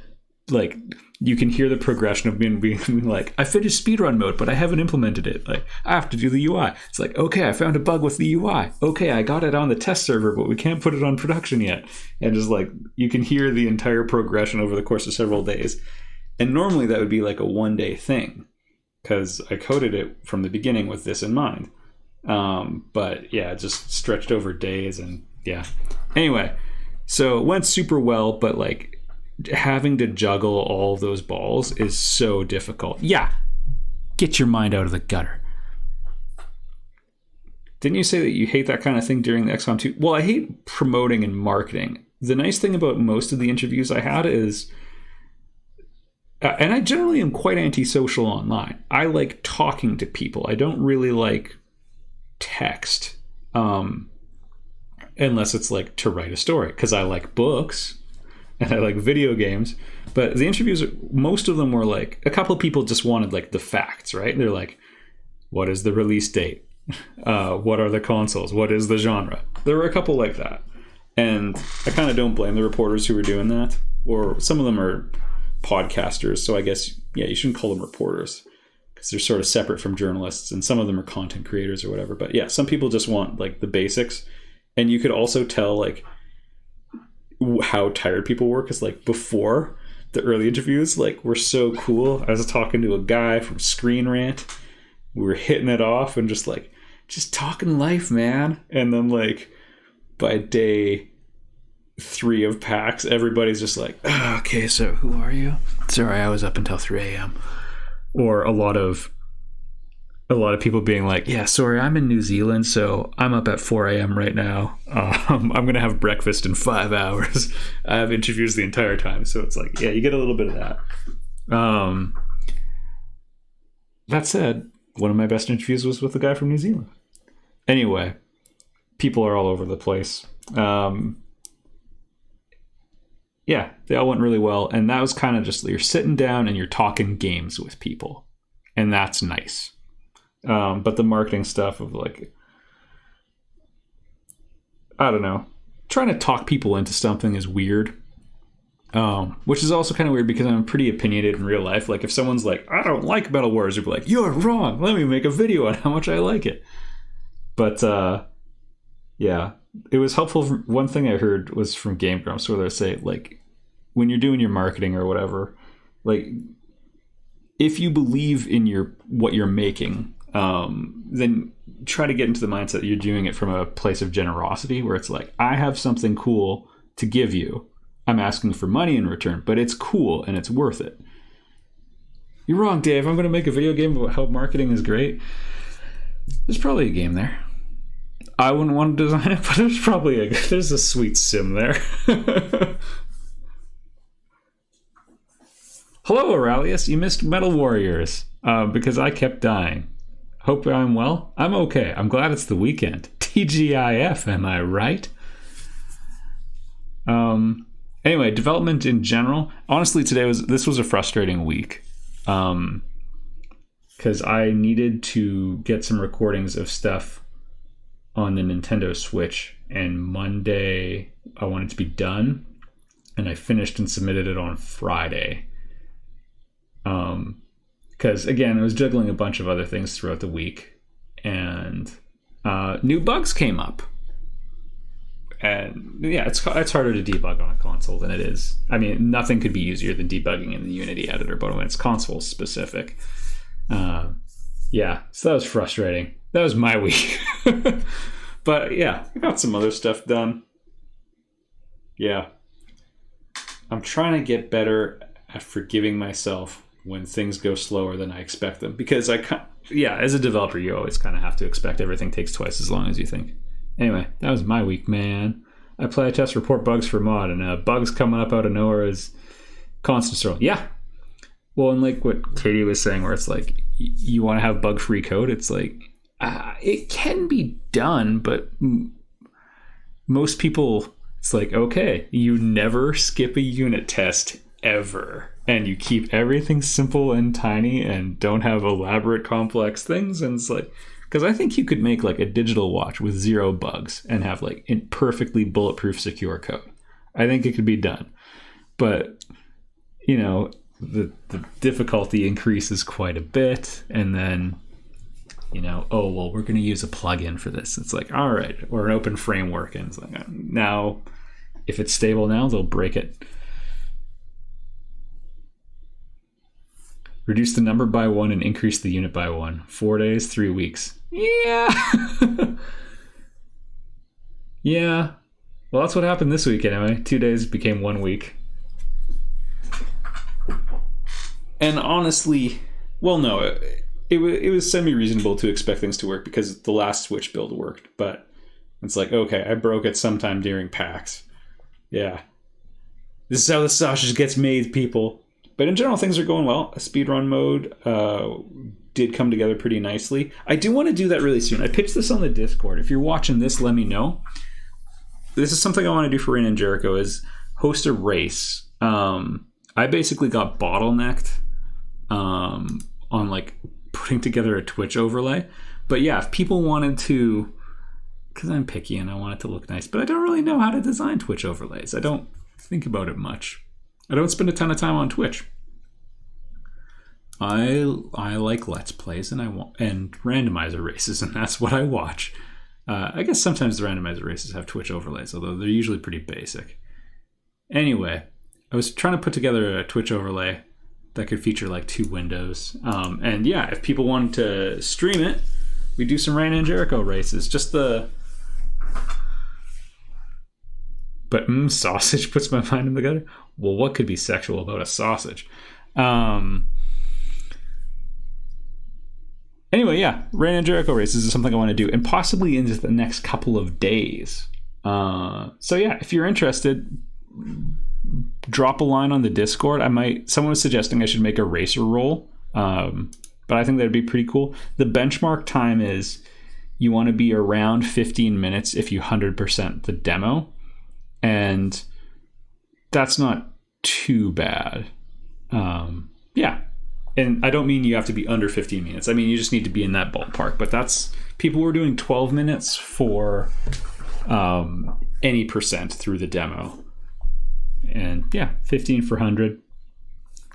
like you can hear the progression of me being like, I finished speedrun mode, but I haven't implemented it. Like, I have to do the UI. It's like, okay, I found a bug with the UI. Okay, I got it on the test server, but we can't put it on production yet. And just like, you can hear the entire progression over the course of several days. And normally that would be like a one-day thing, because I coded it from the beginning with this in mind. But yeah, it just stretched over days, and yeah. Anyway, so it went super well, but like having to juggle all of those balls is so difficult. Yeah, get your mind out of the gutter. Didn't you say that you hate that kind of thing during the XCOM 2? Well, I hate promoting and marketing. The nice thing about most of the interviews I had is... and I generally am quite antisocial online. I like talking to people. I don't really like text. Unless it's like to write a story, because I like books and I like video games. But the interviews, most of them were like, a couple of people just wanted like the facts, right? They're like, what is the release date? What are the consoles? What is the genre? There were a couple like that. And I kind of don't blame the reporters who were doing that. Or some of them are podcasters. So I guess, yeah, you shouldn't call them reporters because they're sort of separate from journalists. And some of them are content creators or whatever. But yeah, some people just want like the basics. And you could also tell like how tired people were. Because like before the early interviews, like were so cool. I was talking to a guy from Screen Rant. We were hitting it off and just talking life, man. And then like by day 3 of PAX, everybody's just like, oh, okay, so who are you? Sorry, I was up until 3 a.m. Or a lot of people being like, yeah, sorry, I'm in New Zealand, so I'm up at 4 a.m. right now. I'm going to have breakfast in 5 hours. I have interviews the entire time. So it's like, yeah, you get a little bit of that. That said, one of my best interviews was with a guy from New Zealand. Anyway, people are all over the place. Yeah, they all went really well. And that was kind of just, you're sitting down and you're talking games with people. And that's nice. But the marketing stuff of like, I don't know, trying to talk people into something is weird. Which is also kind of weird because I'm pretty opinionated in real life. Like if someone's like, I don't like Metal Wars, you'd be like, you're wrong. Let me make a video on how much I like it. But yeah, it was helpful. One thing I heard was from Game Grumps where they say like, when you're doing your marketing or whatever, like if you believe in what you're making, then try to get into the mindset that you're doing it from a place of generosity where it's like, I have something cool to give you. I'm asking for money in return, but it's cool and it's worth it. You're wrong, Dave. I'm going to make a video game about how marketing is great. There's probably a game there. I wouldn't want to design it, but there's a sweet sim there. Hello, Aurelius. You missed Metal Warriors because I kept dying. Hope I'm well. I'm okay. I'm glad it's the weekend. TGIF, am I right? Anyway, development in general. Honestly, this was a frustrating week because I needed to get some recordings of stuff on the Nintendo Switch, and Monday I wanted to be done, and I finished and submitted it on Friday. Because again, I was juggling a bunch of other things throughout the week, and new bugs came up. And yeah, it's harder to debug on a console than it is. I mean, nothing could be easier than debugging in the Unity editor, but when it's console specific, yeah. So that was frustrating. That was my week. But yeah, I got some other stuff done. Yeah, I'm trying to get better at forgiving myself when things go slower than I expect them, because as a developer, you always kind of have to expect everything takes twice as long as you think. Anyway, that was my week, man. I play, test, report bugs for mod, and bugs coming up out of nowhere is constant struggle. Yeah. Well, and like what Katie was saying, where it's like, you want to have bug-free code, it's like, it can be done, but most people, it's like, okay, you never skip a unit test ever. And you keep everything simple and tiny and don't have elaborate, complex things. And it's like, because I think you could make like a digital watch with 0 bugs and have like perfectly bulletproof secure code. I think it could be done. But, you know, the difficulty increases quite a bit. And then, you know, oh, well, we're going to use a plugin for this. It's like, all right, or an open framework. And it's like, now, if it's stable now, they'll break it. Reduce the number by 1 and increase the unit by 1. 4 days, 3 weeks. Yeah. Yeah. Well, that's what happened this week anyway. 2 days became 1 week. And honestly, well, no, it was semi-reasonable to expect things to work because the last Switch build worked. But it's like, okay, I broke it sometime during PAX. Yeah. This is how the sausage gets made, people. But in general, things are going well. Speedrun mode did come together pretty nicely. I do want to do that really soon. I pitched this on the Discord. If you're watching this, let me know. This is something I want to do for Reign and Jericho, is host a race. I basically got bottlenecked on like putting together a Twitch overlay. But yeah, if people wanted to, because I'm picky and I want it to look nice, but I don't really know how to design Twitch overlays. I don't think about it much. I don't spend a ton of time on Twitch. I like Let's Plays and randomizer races, and that's what I watch. I guess sometimes the randomizer races have Twitch overlays, although they're usually pretty basic. Anyway, I was trying to put together a Twitch overlay that could feature like 2 windows. And yeah, if people wanted to stream it, we do some Reign and Jericho races. Just the... But sausage puts my mind in the gutter? Well, what could be sexual about a sausage? Anyway, yeah, Reign and Jericho races is something I want to do, and possibly in just the next couple of days. So yeah, if you're interested, drop a line on the Discord. Someone was suggesting I should make a racer roll, but I think that'd be pretty cool. The benchmark time is you want to be around 15 minutes if you 100% the demo, and that's not too bad. Yeah. And I don't mean you have to be under 15 minutes. I mean, you just need to be in that ballpark. But that's... People were doing 12 minutes for any percent through the demo. And yeah, 15 for 100.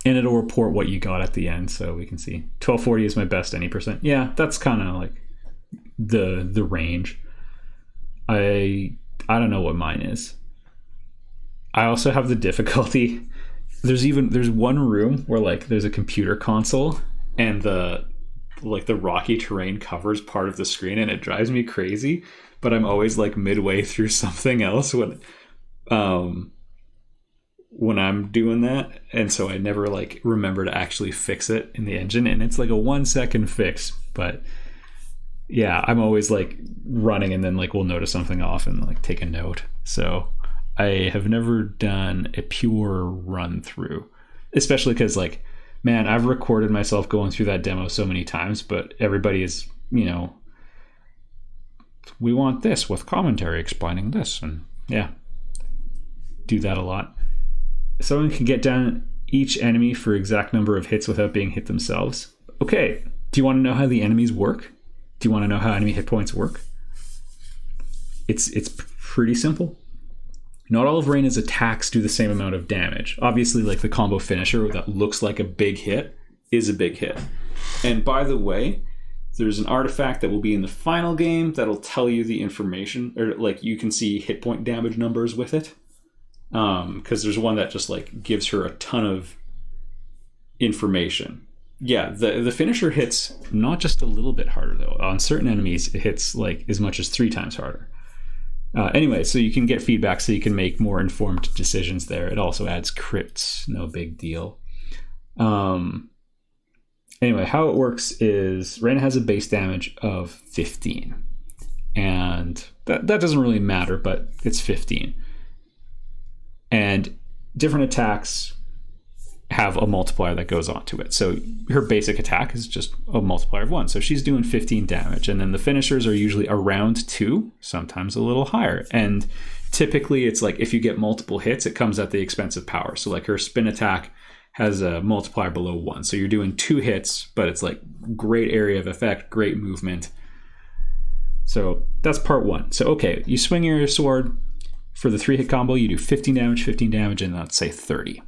And it'll report what you got at the end, so we can see. 1240 is my best any percent. Yeah, that's kind of like the range. I don't know what mine is. I also have the difficulty... There's one room where like there's a computer console and the rocky terrain covers part of the screen, and it drives me crazy, but I'm always like midway through something else when I'm doing that, and so I never like remember to actually fix it in the engine, and it's like a 1-second fix, but yeah, I'm always like running and then like we'll notice something off and like take a note. So I have never done a pure run through, especially because like, man, I've recorded myself going through that demo so many times, but everybody is, we want this with commentary explaining this, and yeah, do that a lot. Someone can get down each enemy for exact number of hits without being hit themselves. Okay, do you want to know how the enemies work? Do you want to know how enemy hit points work? It's pretty simple. Not all of Reigna's attacks do the same amount of damage. Obviously, like the combo finisher that looks like a big hit is a big hit. And by the way, there's an artifact that will be in the final game that'll tell you the information, or like you can see hit point damage numbers with it. Because there's one that just like gives her a ton of information. Yeah, the finisher hits not just a little bit harder though. On certain enemies, it hits like as much as 3 times harder. Anyway, so you can get feedback so you can make more informed decisions there. It also adds crits, no big deal. Anyway, how it works is Reigna has a base damage of 15. And that doesn't really matter, but it's 15. And different attacks have a multiplier that goes onto it. So her basic attack is just a multiplier of 1. So she's doing 15 damage. And then the finishers are usually around 2, sometimes a little higher. And typically it's like if you get multiple hits, it comes at the expense of power. So like her spin attack has a multiplier below 1. So you're doing 2 hits, but it's like great area of effect, great movement. So that's part 1. So okay, you swing your sword for the 3-hit combo, you do 15 damage, and let's say 30.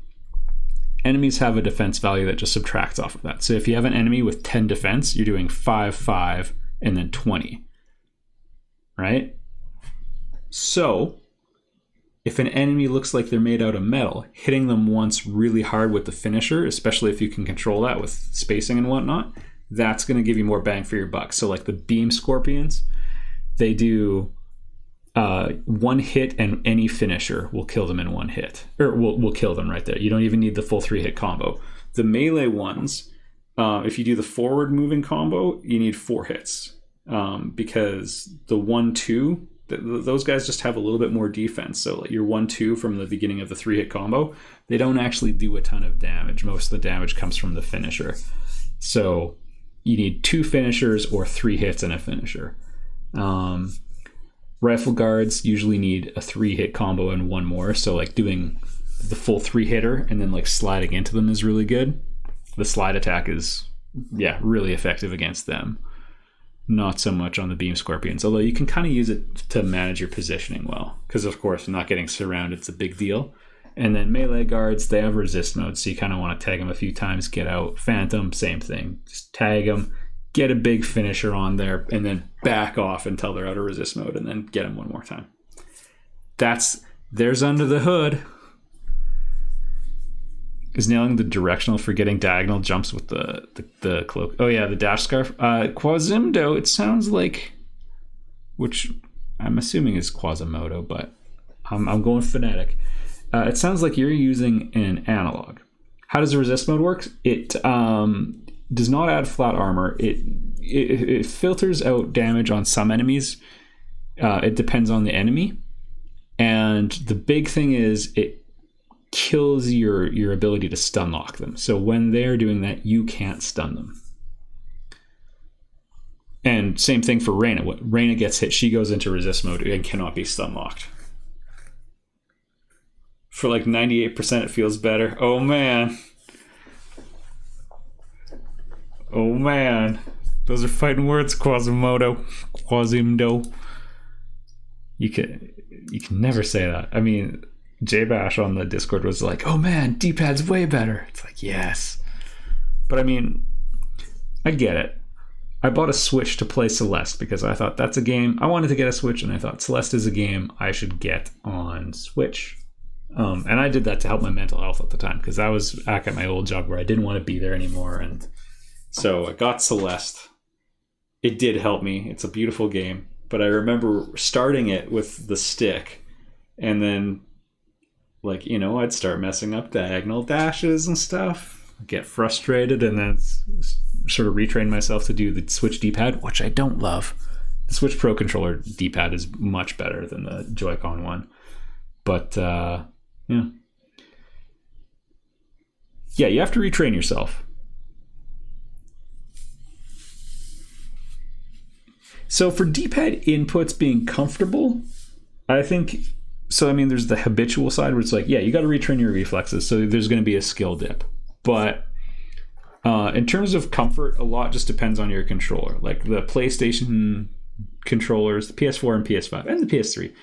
Enemies have a defense value that just subtracts off of that. So if you have an enemy with 10 defense, you're doing 5, 5, and then 20. Right? So if an enemy looks like they're made out of metal, hitting them once really hard with the finisher, especially if you can control that with spacing and whatnot, that's going to give you more bang for your buck. So like the beam scorpions, they do 1 hit, and any finisher will kill them in 1 hit, or will kill them right there. You don't even need the full 3-hit combo. The melee ones, if you do the forward moving combo, you need 4 hits, because the 1-2, those guys just have a little bit more defense. So like your 1-2 from the beginning of the 3-hit combo, they don't actually do a ton of damage. Most of the damage comes from the finisher. So you need 2 finishers or 3 hits and a finisher. Rifle guards usually need a 3-hit combo and 1 more. So like doing the full 3-hitter and then like sliding into them is really good. The slide attack is, really effective against them. Not so much on the beam scorpions, although you can kind of use it to manage your positioning well. Because of course, not getting surrounded is a big deal. And then melee guards, they have resist mode, so you kind of want to tag them a few times, get out. Phantom, same thing. Just tag them, get a big finisher on there, and then back off until they're out of resist mode, and then get them one more time. There's under the hood. Is nailing the directional for getting diagonal jumps with the cloak. Oh yeah, the dash scarf. Quasimodo, it sounds like, which I'm assuming is Quasimodo, but I'm going phonetic. It sounds like you're using an analog. How does the resist mode work? It does not add flat armor. It filters out damage on some enemies. It depends on the enemy. And the big thing is it kills your ability to stun lock them. So when they're doing that, you can't stun them. And same thing for Reyna. When Reyna gets hit, she goes into resist mode and cannot be stun locked. For like 98%, it feels better. Oh man. Oh man. Those are fighting words, Quasimodo. You can never say that. I mean, J-Bash on the Discord was like, oh man, D-pad's way better. It's like, yes. But I mean, I get it. I bought a Switch to play Celeste because I thought that's a game. I wanted to get a Switch, and I thought Celeste is a game I should get on Switch. And I did that to help my mental health at the time because I was back at my old job where I didn't want to be there anymore. And so I got Celeste. It did help me. It's a beautiful game. But I remember starting it with the stick and then, like, I'd start messing up diagonal dashes and stuff, get frustrated, and then sort of retrain myself to do the Switch D-pad, which I don't love. The Switch Pro Controller D-pad is much better than the Joy-Con one. But, yeah, you have to retrain yourself. So for D-pad inputs being comfortable, I think... So, I mean, there's the habitual side where it's like, you got to retrain your reflexes. So there's going to be a skill dip. But in terms of comfort, a lot just depends on your controller. Like the PlayStation controllers, the PS4 and PS5, and the PS3.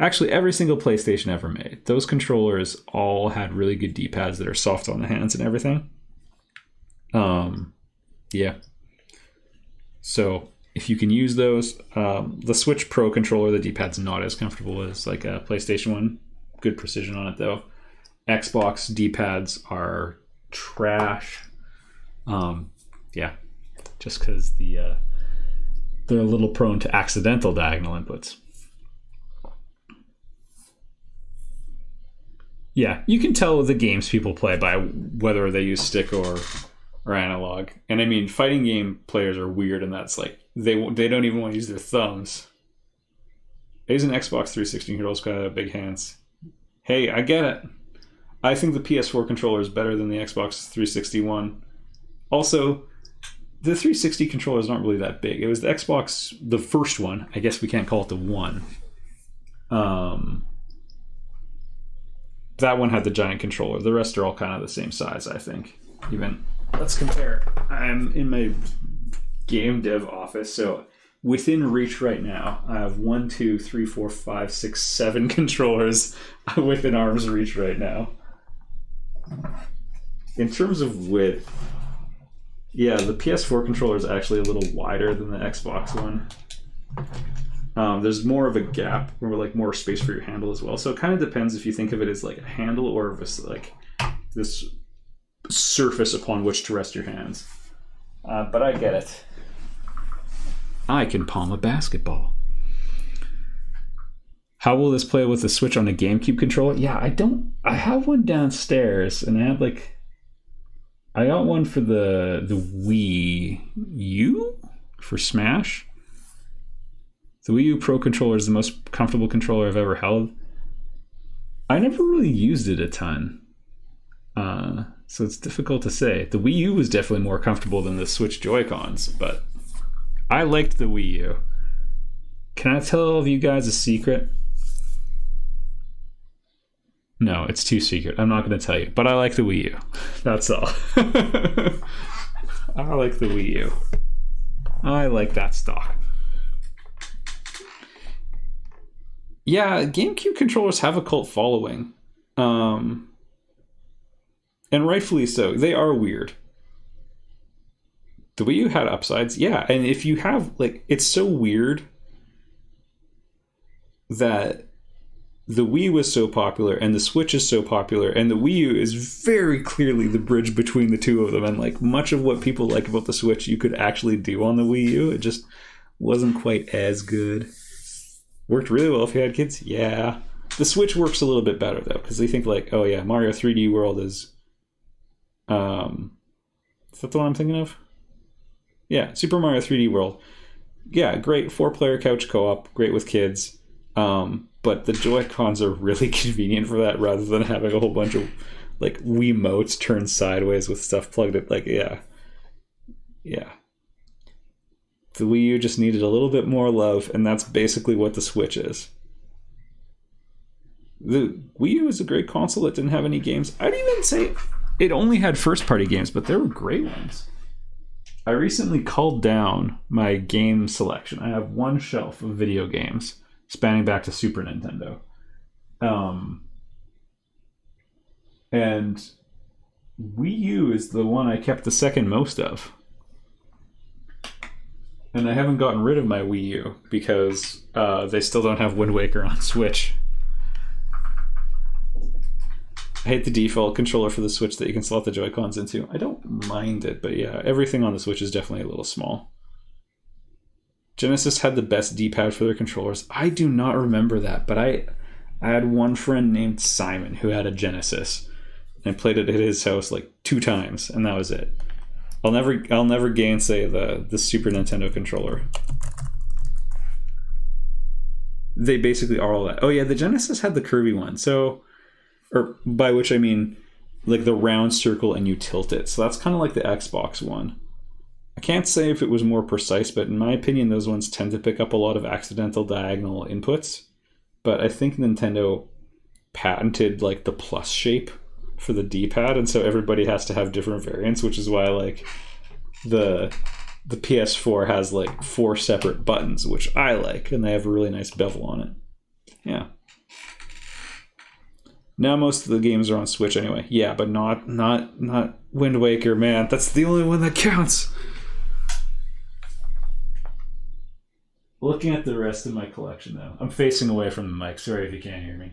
Actually, every single PlayStation ever made. Those controllers all had really good D-pads that are soft on the hands and everything. Yeah. So... if you can use those, the Switch Pro controller, the D-pad's not as comfortable as like a PlayStation one. Good precision on it though. Xbox D-pads are trash. Just because they're a little prone to accidental diagonal inputs. Yeah, you can tell the games people play by whether they use stick or analog. And I mean, fighting game players are weird, and that's like they don't even want to use their thumbs. I use an Xbox 360 controller's got big hands. Hey, I get it. I think the PS4 controller is better than the Xbox 360 one. Also, the 360 controllers aren't really that big. It was the Xbox, the first one. I guess we can't call it the one. That one had the giant controller. The rest are all kind of the same size, I think. Even let's compare. I'm in my game dev office, so within reach right now, I have 1, 2, 3, 4, 5, 6, 7 controllers within arm's reach right now. In terms of width, the PS4 controller is actually a little wider than the Xbox one. There's more of a gap, or like more space for your handle as well. So it kind of depends if you think of it as like a handle or if it's like this surface upon which to rest your hands. But I get it. I can palm a basketball. How will this play with the Switch on a GameCube controller? Yeah, I have one downstairs, and I got one for the Wii U for Smash. The Wii U Pro controller is the most comfortable controller I've ever held. I never really used it a ton. So it's difficult to say. The Wii U was definitely more comfortable than the Switch Joy-Cons, but I liked the Wii U. Can I tell all of you guys a secret? No, it's too secret. I'm not going to tell you, but I like the Wii U. That's all. I like the Wii U. I like that stock. Yeah, GameCube controllers have a cult following. And rightfully so. They are weird. The Wii U had upsides. Yeah, and if you have, like, it's so weird that the Wii was so popular and the Switch is so popular, and the Wii U is very clearly the bridge between the two of them, and like much of what people like about the Switch you could actually do on the Wii U. It just wasn't quite as good. Worked really well if you had kids. Yeah. The Switch works a little bit better though, because they think like, oh yeah, Mario 3D World is that the one I'm thinking of? Yeah, Super Mario 3D World. Yeah, great 4-player couch co-op, great with kids. But the Joy-Cons are really convenient for that, rather than having a whole bunch of like Wiimotes turned sideways with stuff plugged in. Like, yeah. The Wii U just needed a little bit more love, and that's basically what the Switch is. The Wii U is a great console that didn't have any games. I'd even say it only had first-party games, but there were great ones. I recently culled down my game selection. I have one shelf of video games spanning back to Super Nintendo. And Wii U is the one I kept the second most of. And I haven't gotten rid of my Wii U because they still don't have Wind Waker on Switch. I hate the default controller for the Switch that you can slot the Joy-Cons into. I don't mind it, but yeah, everything on the Switch is definitely a little small. Genesis had the best D-pad for their controllers. I do not remember that, but I had one friend named Simon who had a Genesis. And I played it at his house like 2 times, and that was it. I'll never gainsay the Super Nintendo controller. They basically are all that. Oh yeah, the Genesis had the curvy one. So, or by which I mean like the round circle and you tilt it. So that's kind of like the Xbox one. I can't say if it was more precise, but in my opinion, those ones tend to pick up a lot of accidental diagonal inputs. But I think Nintendo patented like the plus shape for the D-pad, and so everybody has to have different variants, which is why like the PS4 has like 4 separate buttons, which I like, and they have a really nice bevel on it. Yeah. Now most of the games are on Switch anyway. Yeah, but not Wind Waker, man. That's the only one that counts. Looking at the rest of my collection, though. I'm facing away from the mic. Sorry if you can't hear me.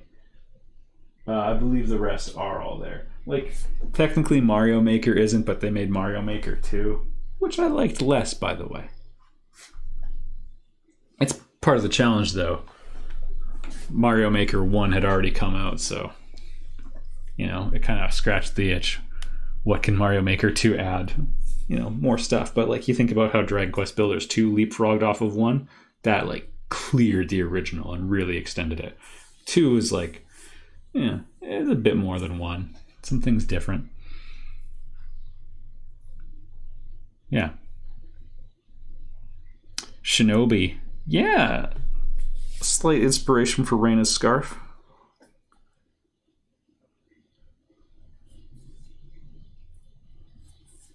I believe the rest are all there. Like, technically Mario Maker isn't, but they made Mario Maker 2, which I liked less, by the way. It's part of the challenge, though. Mario Maker 1 had already come out, so, you know, it kind of scratched the itch. What can Mario Maker 2 add? You know, more stuff. But, like, you think about how Dragon Quest Builders 2 leapfrogged off of 1, that, like, cleared the original and really extended it. 2 is, like, yeah, it's a bit more than 1. Some things different. Yeah. Shinobi. Yeah. Slight inspiration for Reina's scarf.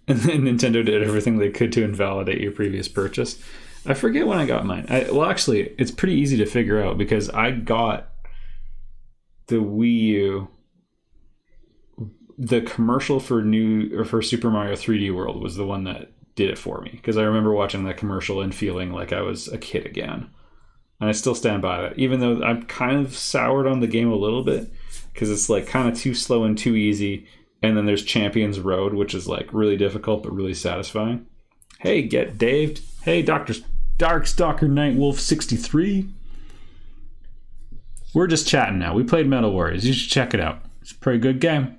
And then Nintendo did everything they could to invalidate your previous purchase. I forget when I got mine. Well, actually, it's pretty easy to figure out because I got the Wii U. The commercial for Super Mario 3D World was the one that did it for me, because I remember watching that commercial and feeling like I was a kid again. And I still stand by that, even though I'm kind of soured on the game a little bit, because it's like kind of too slow and too easy. And then there's Champions Road, which is like really difficult but really satisfying. Hey, get Dave. Hey, Darkstalker Nightwolf 63. We're just chatting now. We played Metal Warriors. You should check it out. It's a pretty good game.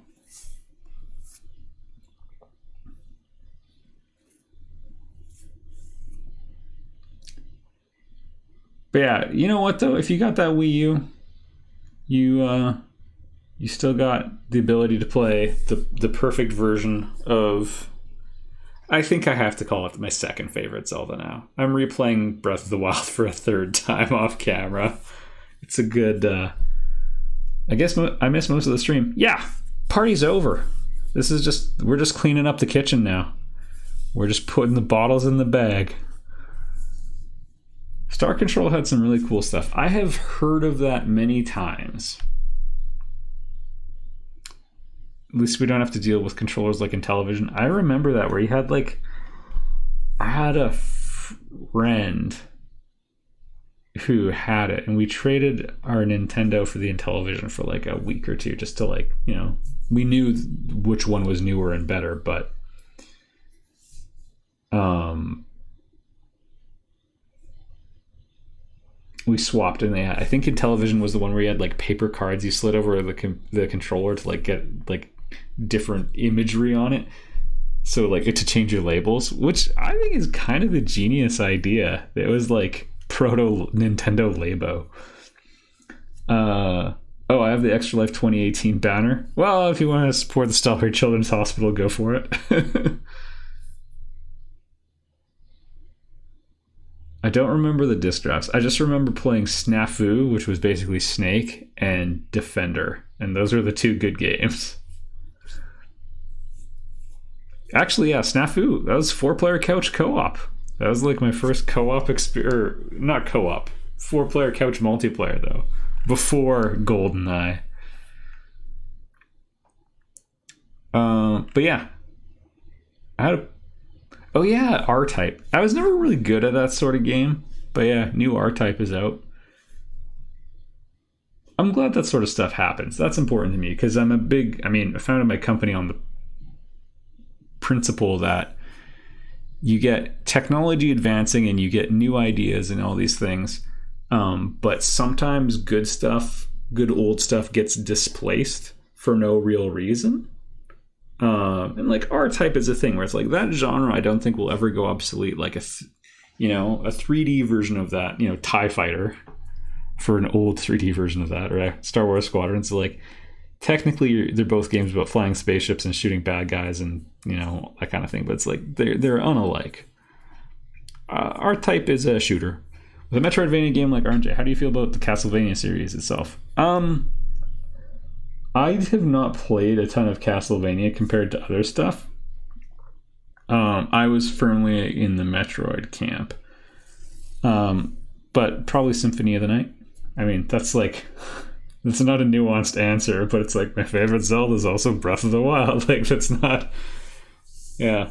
But yeah, you know what though? If you got that Wii U, you You still got the ability to play the perfect version of. I think I have to call it my second favorite Zelda now. I'm replaying Breath of the Wild for a third time off camera. It's a good. I guess I missed most of the stream. Yeah, party's over. We're just cleaning up the kitchen now. We're just putting the bottles in the bag. Star Control had some really cool stuff. I have heard of that many times. At least we don't have to deal with controllers like in television. I remember that where you had I had a friend who had it, and we traded our Nintendo for the Intellivision for a week or two, just to we knew which one was newer and better, but we swapped, and I think Intellivision was the one where you had paper cards you slid over the controller to get different imagery on it, so to change your labels, which I think is kind of a genius idea. It was proto Nintendo Labo. Oh, I have the Extra Life 2018 banner. Well, if you want to support the Strawberry Children's Hospital, go for it. I don't remember the disc drafts. I just remember playing Snafu, which was basically Snake, and Defender, and those are the two good games. Actually, yeah, Snafu. That was 4-player couch co-op. That was my first co-op experience. Not co-op. 4-player couch multiplayer, though. Before GoldenEye. But yeah. Oh yeah, R-Type. I was never really good at that sort of game. But yeah, new R-Type is out. I'm glad that sort of stuff happens. That's important to me because I founded my company on the principle that you get technology advancing and you get new ideas and all these things, but sometimes good old stuff gets displaced for no real reason, and R-Type is a thing where it's that genre I don't think will ever go obsolete, a 3D version of that, TIE Fighter for an old 3D version of that, or Star Wars Squadron. So technically they're both games about flying spaceships and shooting bad guys and that kind of thing, but it's they're unalike. R-Type is a shooter with a Metroidvania game like RNJ. How do you feel about the Castlevania series itself? I have not played a ton of Castlevania compared to other stuff. I was firmly in the Metroid camp, but probably Symphony of the Night. That's it's not a nuanced answer, but it's my favorite Zelda is also Breath of the Wild. That's not... Yeah.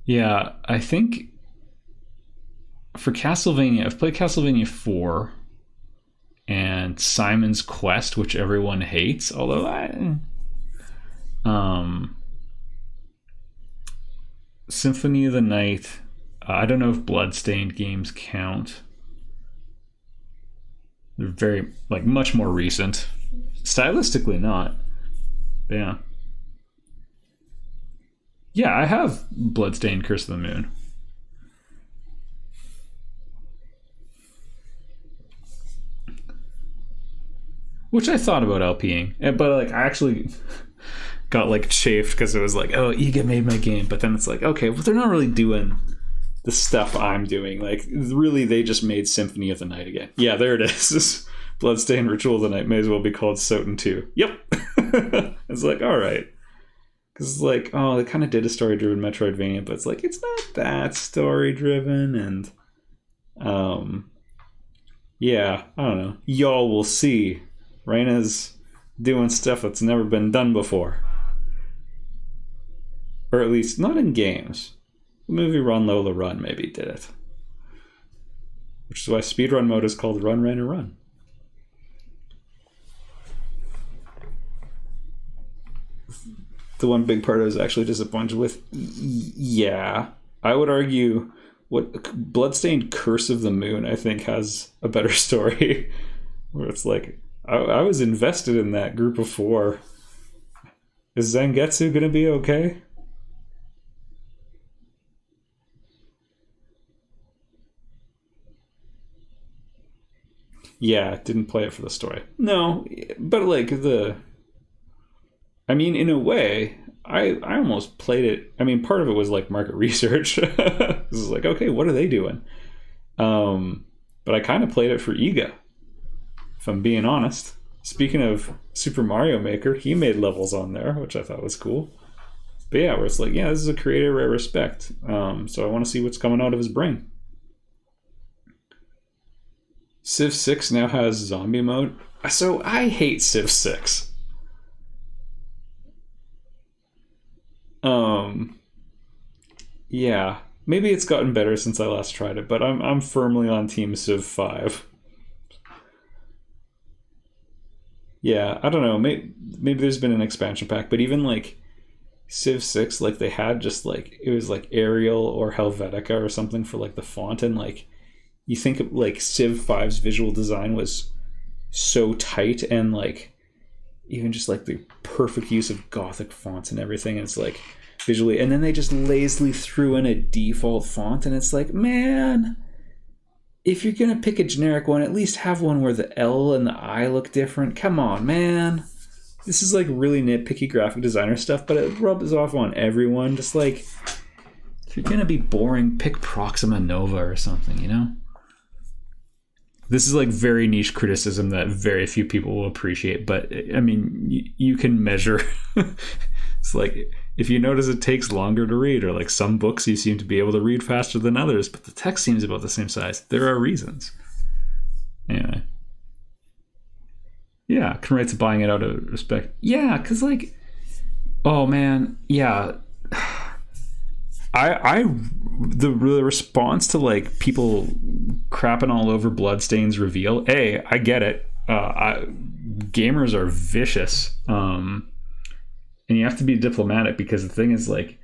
Yeah, I think for Castlevania, I've played Castlevania 4 and Simon's Quest, which everyone hates, although Symphony of the Night... I don't know if Bloodstained games count. They're very, much more recent. Stylistically not. But yeah. Yeah, I have Bloodstained Curse of the Moon. Which I thought about LPing. But, I actually... got, chafed because it was oh, EGA made my game. But then it's okay, well, they're not really doing... the stuff I'm doing. Really, they just made Symphony of the Night again. Yeah, there it is. Bloodstained Ritual of the Night may as well be called Soten 2. Yep. It's all right. Because it's oh, they kind of did a story-driven Metroidvania, but it's not that story-driven, and yeah, I don't know. Y'all will see. Raina's doing stuff that's never been done before. Or at least, not in games. The movie Run Lola Run maybe did it. Which is why speedrun mode is called Run, Rain, and Run. The one big part I was actually disappointed with, yeah. I would argue what Bloodstained Curse of the Moon, I think, has a better story. Where it's I was invested in that group of 4. Is Zangetsu gonna be okay? Yeah, didn't play it for the story. No, but like I mean, in a way, I almost played it. I mean, part of it was like market research. This is like, okay, what are they doing? But I kind of played it for Iga, if I'm being honest. Speaking of Super Mario Maker, he made levels on there, which I thought was cool. But yeah, where it's like, yeah, this is a creator I respect. So I want to see what's coming out of his brain. Civ 6 now has zombie mode. So I hate Civ 6. Yeah, maybe it's gotten better since I last tried it, but I'm firmly on Team Civ 5. Yeah, I don't know. Maybe there's been an expansion pack, but even like Civ 6, like they had just like it was like Arial or Helvetica or something for like the font, and like you think of, like Civ 5's visual design was so tight and like even just like the perfect use of Gothic fonts and everything. And it's like visually, and then they just lazily threw in a default font, and it's like, man, if you're gonna pick a generic one, at least have one where the L and the I look different. Come on, man. This is like really nitpicky graphic designer stuff, but it rubs off on everyone. Just like, if you're gonna be boring, pick Proxima Nova or something, you know? This is like very niche criticism that very few people will appreciate, but I mean, you can measure. It's like, if you notice it takes longer to read, or like some books you seem to be able to read faster than others, but the text seems about the same size. There are reasons. Anyway. Yeah, can relate to buying it out of respect. Yeah, because like, oh man, yeah. The response to like people crapping all over Bloodstain's reveal. I get it. Gamers are vicious, and you have to be diplomatic, because the thing is, like,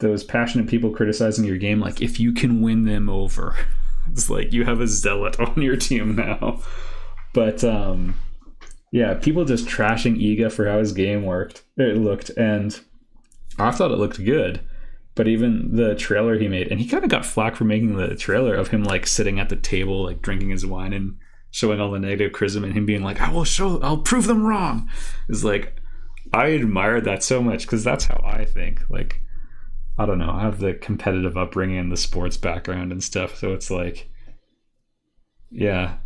those passionate people criticizing your game, like, if you can win them over, it's like you have a zealot on your team now. But yeah, people just trashing Iga for how his game looked, and I thought it looked good. But even the trailer he made, and he kind of got flack for making the trailer of him like sitting at the table, like drinking his wine and showing all the negative criticism, and him being like, I'll prove them wrong. It's like, I admired that so much, because that's how I think. Like, I don't know, I have the competitive upbringing and the sports background and stuff, so it's like, yeah,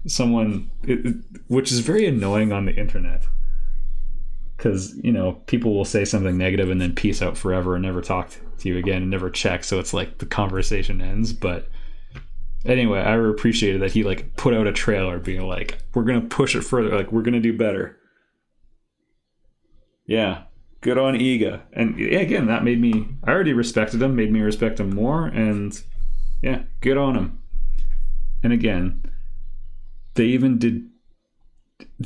which is very annoying on the internet. Because, you know, people will say something negative and then peace out forever and never talk to you again and never check. So it's like the conversation ends. But anyway, I appreciated that he like put out a trailer being like, we're going to push it further. Like, we're going to do better. Yeah. Good on Iga. And yeah, again, that made me, I already respected him, made me respect him more. And yeah, good on him. And again, they even did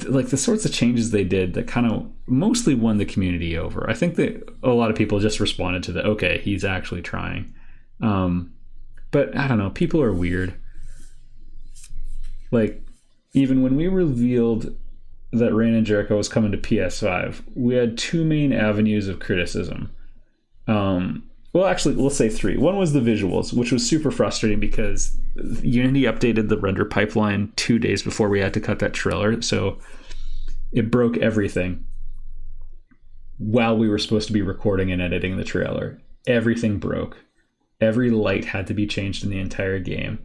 like the sorts of changes they did that kind of mostly won the community over. I think that a lot of people just responded to the, okay, he's actually trying. But I don't know, people are weird. Like, even when we revealed that Reign and Jericho was coming to PS5, we had two main avenues of criticism. Well, actually, let's say three. One was the visuals, which was super frustrating because Unity updated the render pipeline 2 days before we had to cut that trailer, so it broke everything while we were supposed to be recording and editing the trailer. Everything broke. Every light had to be changed in the entire game,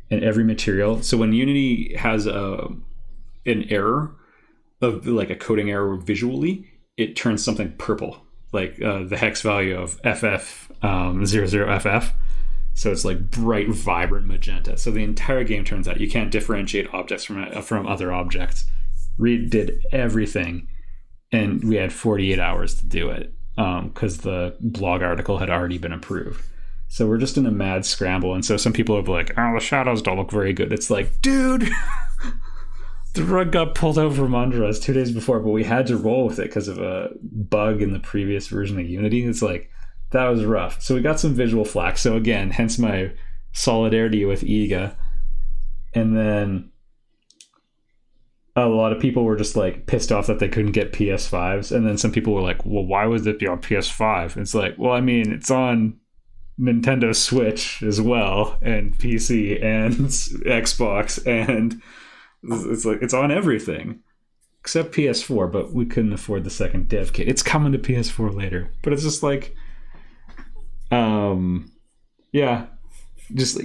and every material. So when Unity has an error, of like a coding error visually, it turns something purple, like the hex value of FF00FF. So it's like bright, vibrant magenta. So the entire game turns out you can't differentiate objects from other objects. Reed did everything, and we had 48 hours to do it because the blog article had already been approved. So we're just in a mad scramble. And so some people are like, oh, the shadows don't look very good. It's like, dude, the rug got pulled out from under us 2 days before, but we had to roll with it because of a bug in the previous version of Unity. It's like, that was rough. So we got some visual flack. So again, hence my solidarity with Iga. And then a lot of people were just like pissed off that they couldn't get PS5s. And then some people were like, well, why would it be on PS5? It's like, well, I mean, it's on Nintendo Switch as well, and PC and Xbox and It's like it's on everything except PS4, but we couldn't afford the second dev kit. It's coming to PS4 later, but it's just like, yeah, just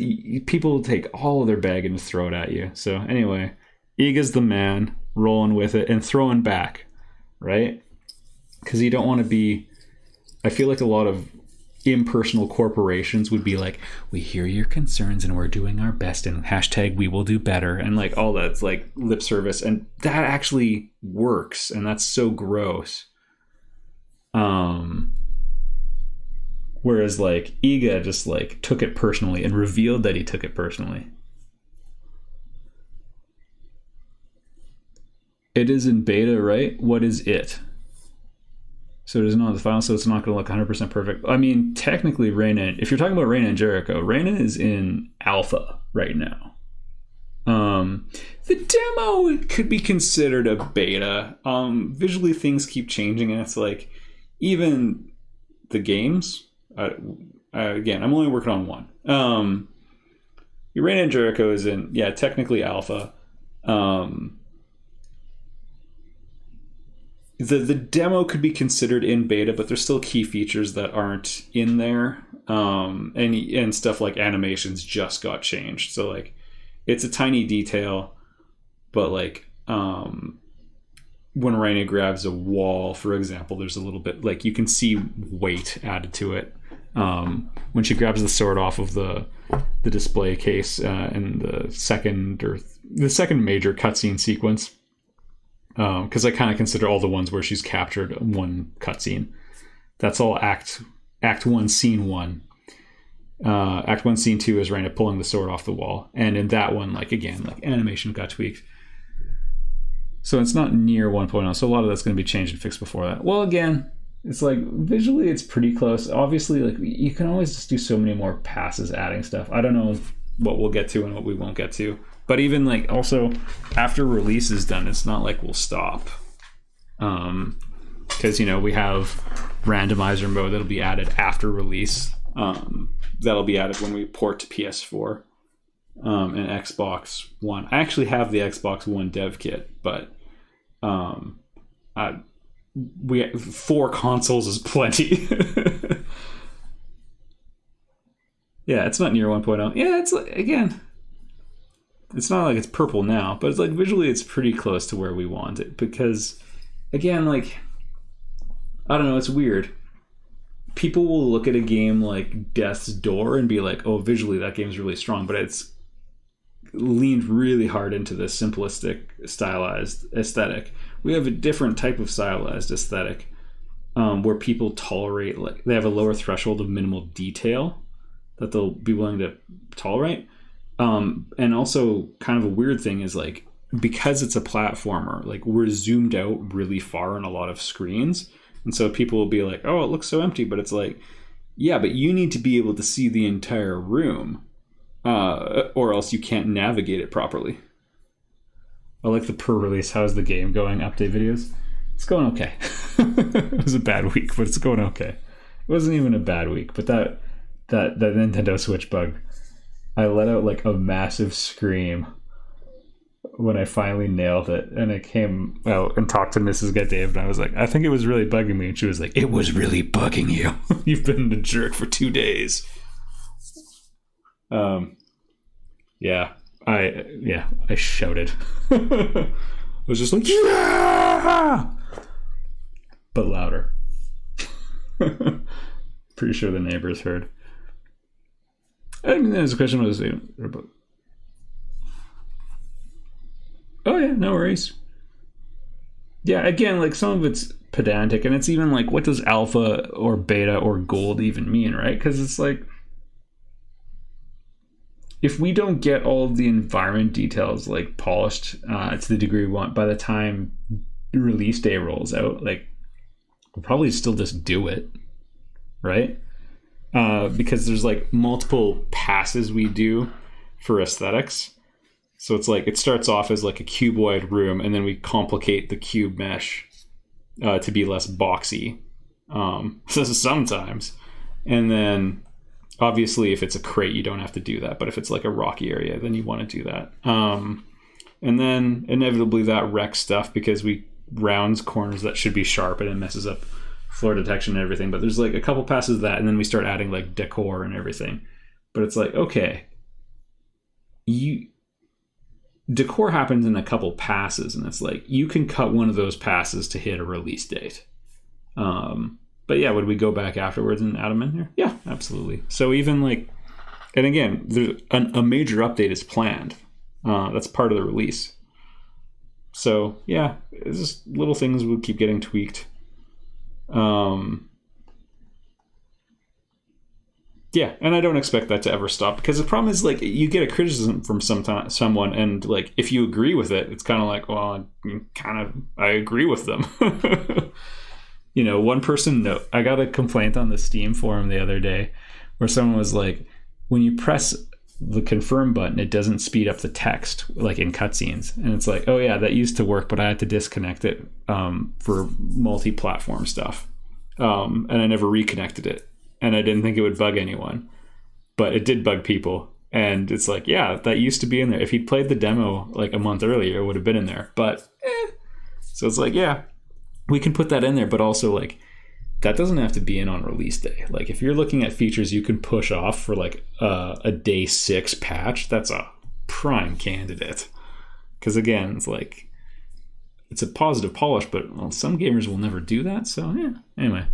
people will take all of their bag and just throw it at you. So anyway, Iga's the man, rolling with it and throwing back, right? Because you don't want to be. I feel like a lot of impersonal corporations would be like, we hear your concerns and we're doing our best and hashtag we will do better and like all that's like lip service, and that actually works, and that's so gross. Whereas like Iga just like took it personally and revealed that he took it personally. It is in beta, right? What is it? So it is not the final, so it's not going to look 100% perfect. I mean, technically, Reina, if you're talking about Reina and Jericho, Reina is in alpha right now. The demo could be considered a beta. Visually, things keep changing, and it's like, even the games, again, I'm only working on one. Reina and Jericho is in, technically alpha. The demo could be considered in beta, but there's still key features that aren't in there. And stuff like animations just got changed. So like it's a tiny detail, but like when Reina grabs a wall, for example, there's a little bit like you can see weight added to it. When she grabs the sword off of the display case in the second major cutscene sequence. Because I kind of consider all the ones where she's captured one cutscene. That's all Act 1, Scene 1. Act 1, Scene 2 is Reina pulling the sword off the wall. And in that one, like again, like animation got tweaked. So it's not near 1.0. So a lot of that's going to be changed and fixed before that. Well, again, it's like visually it's pretty close. Obviously, like you can always just do so many more passes adding stuff. I don't know what we'll get to and what we won't get to. But even like also after release is done, it's not like we'll stop. Because, we have randomizer mode that'll be added after release. That'll be added when we port to PS4 and Xbox One. I actually have the Xbox One dev kit, but we 4 consoles is plenty. Yeah, it's not near 1.0. Yeah, it's like, again, it's not like it's purple now, but it's like visually it's pretty close to where we want it, because again, like, I don't know, it's weird. People will look at a game like Death's Door and be like, oh, visually that game's really strong, but it's leaned really hard into the simplistic stylized aesthetic. We have a different type of stylized aesthetic where people tolerate, like, they have a lower threshold of minimal detail that they'll be willing to tolerate. And also kind of a weird thing is like, because it's a platformer, like we're zoomed out really far on a lot of screens. And so people will be like, oh, it looks so empty. But it's like, yeah, but you need to be able to see the entire room or else you can't navigate it properly. I like the per release. How's the game going? Update videos. It's going okay. It was a bad week, but it's going okay. It wasn't even a bad week, but that Nintendo Switch bug, I let out like a massive scream when I finally nailed it, and I came out and talked to Mrs. Get Dave, and I was like, I think it was really bugging me, and she was like, it was really bugging you. You've been a jerk for 2 days. I shouted. I was just like, yeah, but louder. Pretty sure the neighbors heard. I mean, there's a question was about. Oh yeah, no worries. Yeah, again, like some of it's pedantic, and it's even like, what does alpha or beta or gold even mean, right? Because it's like, if we don't get all of the environment details like polished to the degree we want by the time release day rolls out, like we'll probably still just do it, right? Because there's like multiple passes we do for aesthetics. So it's like it starts off as like a cuboid room, and then we complicate the cube mesh to be less boxy. So sometimes, and then obviously if it's a crate, you don't have to do that. But if it's like a rocky area, then you want to do that. And then inevitably that wrecks stuff because we rounds corners that should be sharp and it messes up floor detection and everything. But there's like a couple passes of that, and then we start adding like decor and everything. But it's like, okay, decor happens in a couple passes, and it's like you can cut one of those passes to hit a release date. But yeah, would we go back afterwards and add them in here? Yeah, absolutely. So even like, and again, there's a major update is planned. That's part of the release. So yeah, it's just little things will keep getting tweaked. Yeah, and I don't expect that to ever stop, because the problem is like you get a criticism from someone, and like if you agree with it, it's kind of like, well, I agree with them. You know, one person, I got a complaint on the Steam forum the other day where someone was like, when you press the confirm button, it doesn't speed up the text like in cutscenes. And it's like, oh yeah, that used to work, but I had to disconnect it for multi-platform stuff. And I never reconnected it. And I didn't think it would bug anyone, but it did bug people. And it's like, yeah, that used to be in there. If he'd played the demo like a month earlier, it would have been in there. But so it's like, yeah, we can put that in there, but also like that doesn't have to be in on release day. Like if you're looking at features you can push off for like a day 6 patch, that's a prime candidate. Because again, it's like it's a positive polish, but well, some gamers will never do that. So yeah, anyway,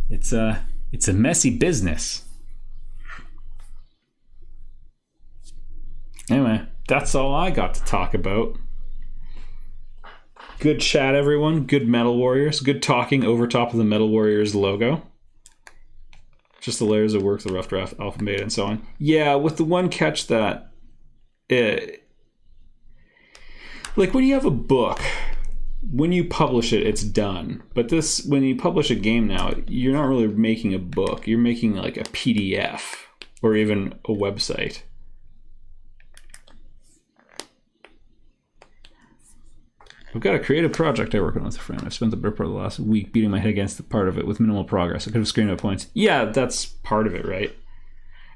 it's a messy business. Anyway, that's all I got to talk about. Good chat, everyone. Good Metal Warriors. Good talking over top of the Metal Warriors logo. Just the layers of work, the rough draft, alpha, beta, and so on. Yeah, with the one catch that like when you have a book, when you publish it, it's done. But this, when you publish a game now, you're not really making a book. You're making like a PDF or even a website. I've got a creative project I work on with a friend. I've spent the better part of the last week beating my head against the part of it with minimal progress. I could have screened out points. Yeah, that's part of it, right?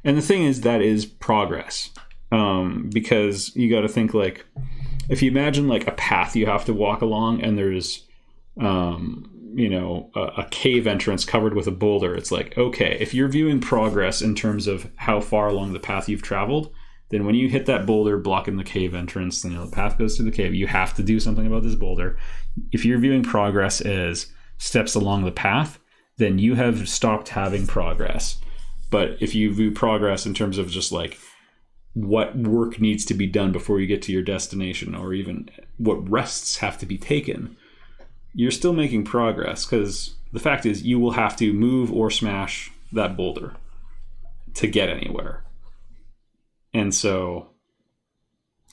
And the thing is, that is progress. Because you got to think like, if you imagine like a path you have to walk along and there's, a cave entrance covered with a boulder, it's like, okay, if you're viewing progress in terms of how far along the path you've traveled, then when you hit that boulder blocking the cave entrance, the path goes to the cave. You have to do something about this boulder. If you're viewing progress as steps along the path, then you have stopped having progress. But if you view progress in terms of just like what work needs to be done before you get to your destination, or even what rests have to be taken, you're still making progress, because the fact is you will have to move or smash that boulder to get anywhere. And so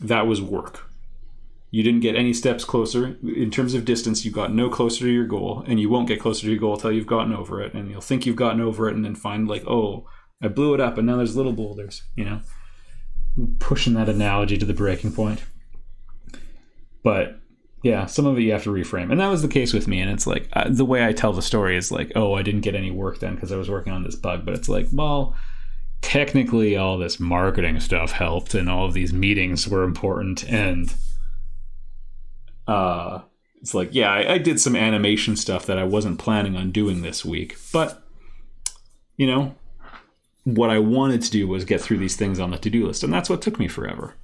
that was work. You didn't get any steps closer. In terms of distance, you got no closer to your goal, and you won't get closer to your goal until you've gotten over it. And you'll think you've gotten over it and then find like, oh, I blew it up and now there's little boulders, pushing that analogy to the breaking point. But yeah, some of it you have to reframe. And that was the case with me. And it's like, the way I tell the story is like, oh, I didn't get any work done because I was working on this bug. But it's like, well, technically all this marketing stuff helped, and all of these meetings were important, and it's like, yeah, I did some animation stuff that I wasn't planning on doing this week, but what I wanted to do was get through these things on the to-do list, and that's what took me forever.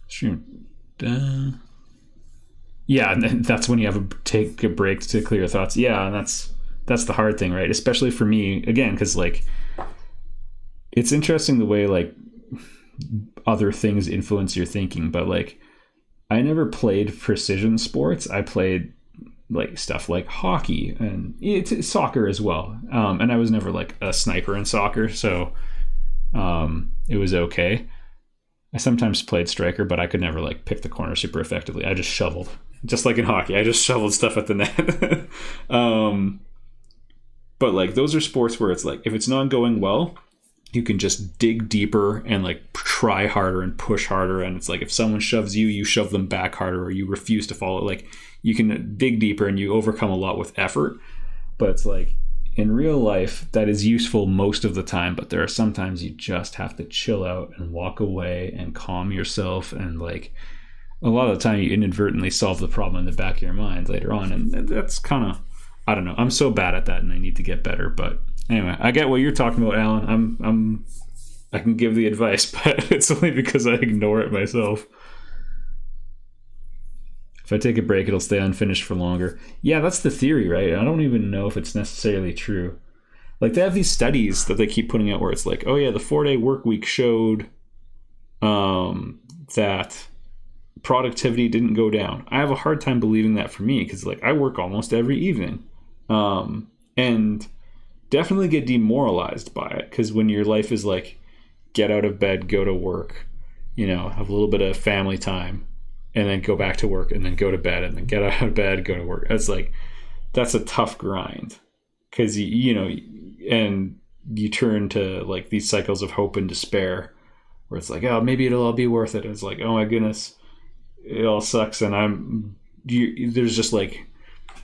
Sure. Yeah, and that's when you have to take a break to clear your thoughts. Yeah, and that's the hard thing, right? Especially for me, again, because like it's interesting the way like other things influence your thinking. But like I never played precision sports. I played like stuff like hockey and soccer as well. And I was never like a sniper in soccer, so it was okay. I sometimes played striker, but I could never like pick the corner super effectively. I just shoveled. Just like in hockey, I just shoveled stuff at the net. But like those are sports where it's like, if it's not going well, you can just dig deeper and like try harder and push harder. And it's like, if someone shoves you, you shove them back harder, or you refuse to follow. Like you can dig deeper and you overcome a lot with effort. But it's like in real life, that is useful most of the time, but there are sometimes you just have to chill out and walk away and calm yourself. And like a lot of the time you inadvertently solve the problem in the back of your mind later on. And that's kind of, I don't know. I'm so bad at that and I need to get better. But anyway, I get what you're talking about, Alan. I can give the advice, but it's only because I ignore it myself. If I take a break, it'll stay unfinished for longer. Yeah, that's the theory, right? I don't even know if it's necessarily true. Like, they have these studies that they keep putting out where it's like, oh yeah, the 4-day work week showed that productivity didn't go down. I have a hard time believing that for me because like I work almost every evening, and definitely get demoralized by it because when your life is like get out of bed, go to work, have a little bit of family time, and then go back to work and then go to bed and then get out of bed, go to work. It's like, that's a tough grind because, and you turn to like these cycles of hope and despair where it's like, oh, maybe it'll all be worth it. And it's like, oh my goodness, it all sucks. And there's just like,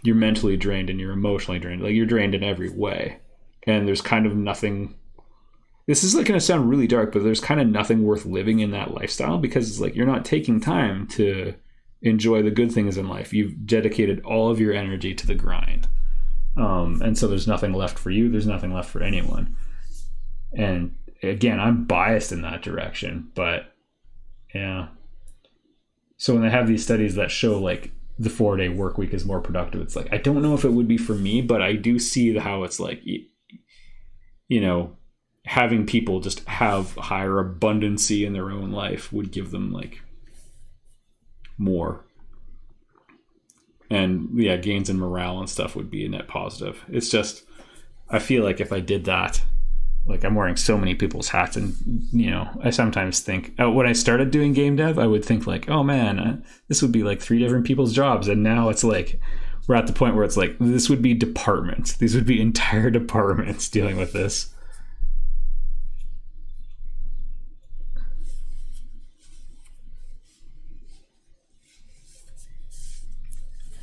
you're mentally drained and you're emotionally drained. Like you're drained in every way. And there's kind of nothing. This is like going to sound really dark, but there's kind of nothing worth living in that lifestyle because it's like you're not taking time to enjoy the good things in life. You've dedicated all of your energy to the grind. And so there's nothing left for you. There's nothing left for anyone. And again, I'm biased in that direction, but yeah. So when they have these studies that show like the 4-day work week is more productive, it's like, I don't know if it would be for me, but I do see how it's like, having people just have higher abundancy in their own life would give them like more. And yeah, gains in morale and stuff would be a net positive. It's just, I feel like if I did that, like I'm wearing so many people's hats and, I sometimes think when I started doing game dev, I would think like, oh man, this would be like 3 different people's jobs. And now it's like, we're at the point where it's like, this would be departments. These would be entire departments dealing with this.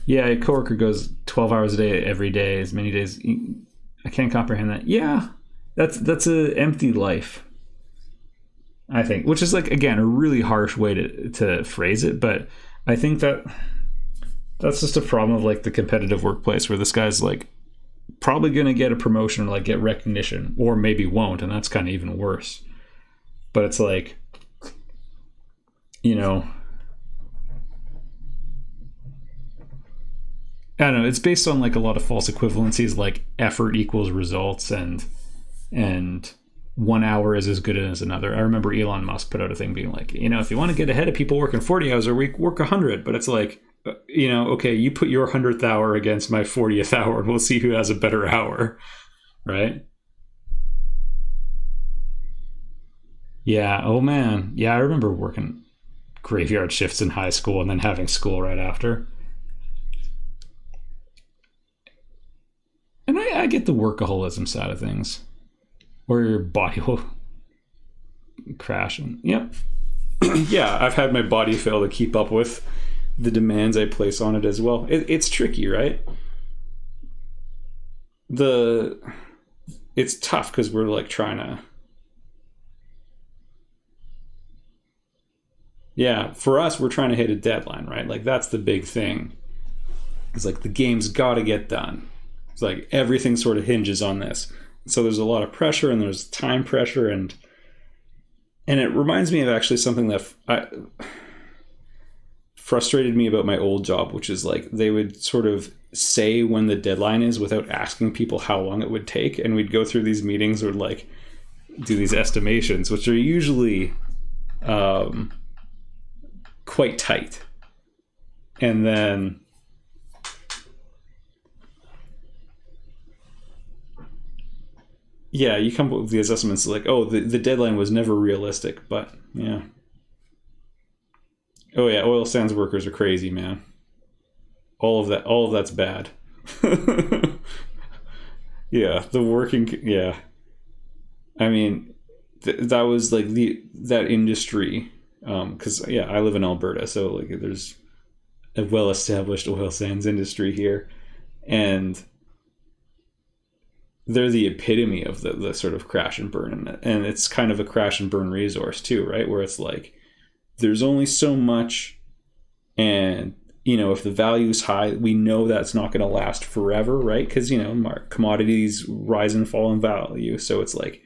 Yeah, a coworker goes 12 hours a day every day, as many days. I can't comprehend that. Yeah, that's an empty life, I think, which is like, again, a really harsh way to phrase it. But I think that's just a problem of like the competitive workplace where this guy's like probably going to get a promotion or like get recognition or maybe won't. And that's kind of even worse. But it's like, I don't know, it's based on like a lot of false equivalencies, like effort equals results and 1 hour is as good as another. I remember Elon Musk put out a thing being like, if you want to get ahead of people working 40 hours a week, work 100. But it's like, okay, you put your 100th hour against my 40th hour and we'll see who has a better hour, right? Yeah, oh man. Yeah, I remember working graveyard shifts in high school and then having school right after. And I get the workaholism side of things, where your body will crash. And yep, yeah, I've had my body fail to keep up with the demands I place on it as well. It's tricky, right? It's tough because we're like trying to. Yeah, for us, we're trying to hit a deadline, right? Like that's the big thing. It's like the game's got to get done. It's like everything sort of hinges on this. So there's a lot of pressure and there's time pressure and it reminds me of actually something that frustrated me about my old job, which is like they would sort of say when the deadline is without asking people how long it would take. And we'd go through these meetings or like do these estimations, which are usually quite tight. And then yeah, you come up with the assessments like, oh, the deadline was never realistic, but yeah. Oh yeah, oil sands workers are crazy, man. All of that's bad. Yeah, yeah. I mean, that was like that industry, because yeah, I live in Alberta, so like there's a well-established oil sands industry here, and they're the epitome of the sort of crash and burn, and it's kind of a crash and burn resource too, right? Where it's like there's only so much, and if the value is high, we know that's not going to last forever, right? Because commodities rise and fall in value, so it's like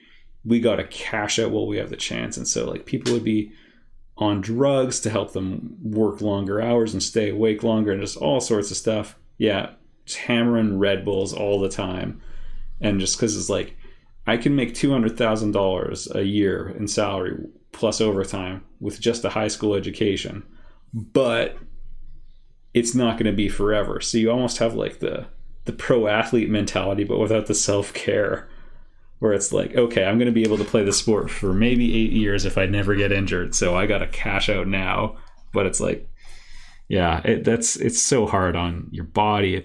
we got to cash out while we have the chance. And so like people would be on drugs to help them work longer hours and stay awake longer and just all sorts of stuff. Yeah, just hammering Red Bulls all the time. And just because it's like, I can make $200,000 a year in salary plus overtime with just a high school education, but it's not going to be forever. So you almost have like the pro athlete mentality, but without the self-care, where it's like, okay, I'm going to be able to play the sport for maybe 8 years if I never get injured. So I got to cash out now. But it's like, yeah, it's so hard on your body.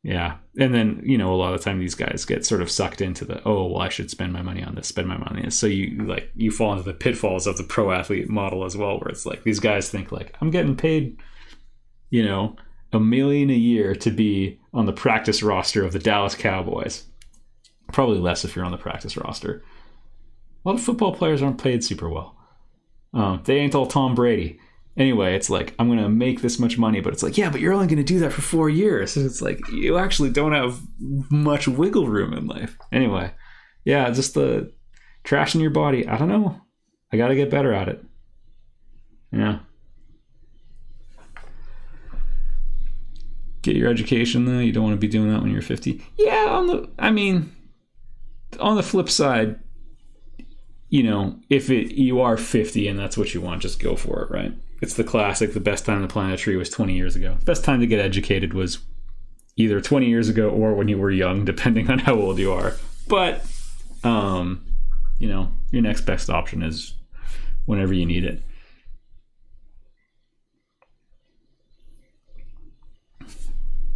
Yeah. And then, a lot of the time these guys get sort of sucked into I should spend my money on this, spend my money on this. So you fall into the pitfalls of the pro athlete model as well, where it's like these guys think like, I'm getting paid, $1 million a year to be on the practice roster of the Dallas Cowboys. Probably less if you're on the practice roster. A lot of football players aren't paid super well. They ain't all Tom Brady. Anyway, it's like, I'm going to make this much money, but it's like, yeah, but you're only going to do that for 4 years. So it's like, you actually don't have much wiggle room in life. Anyway, yeah, just the trash in your body. I don't know. I got to get better at it. Yeah. Get your education, though. You don't want to be doing that when you're 50. Yeah, on the flip side, if you are 50 and that's what you want, just go for it, right? It's the classic, the best time to plant a tree was 20 years ago. The best time to get educated was either 20 years ago or when you were young, depending on how old you are. But, your next best option is whenever you need it.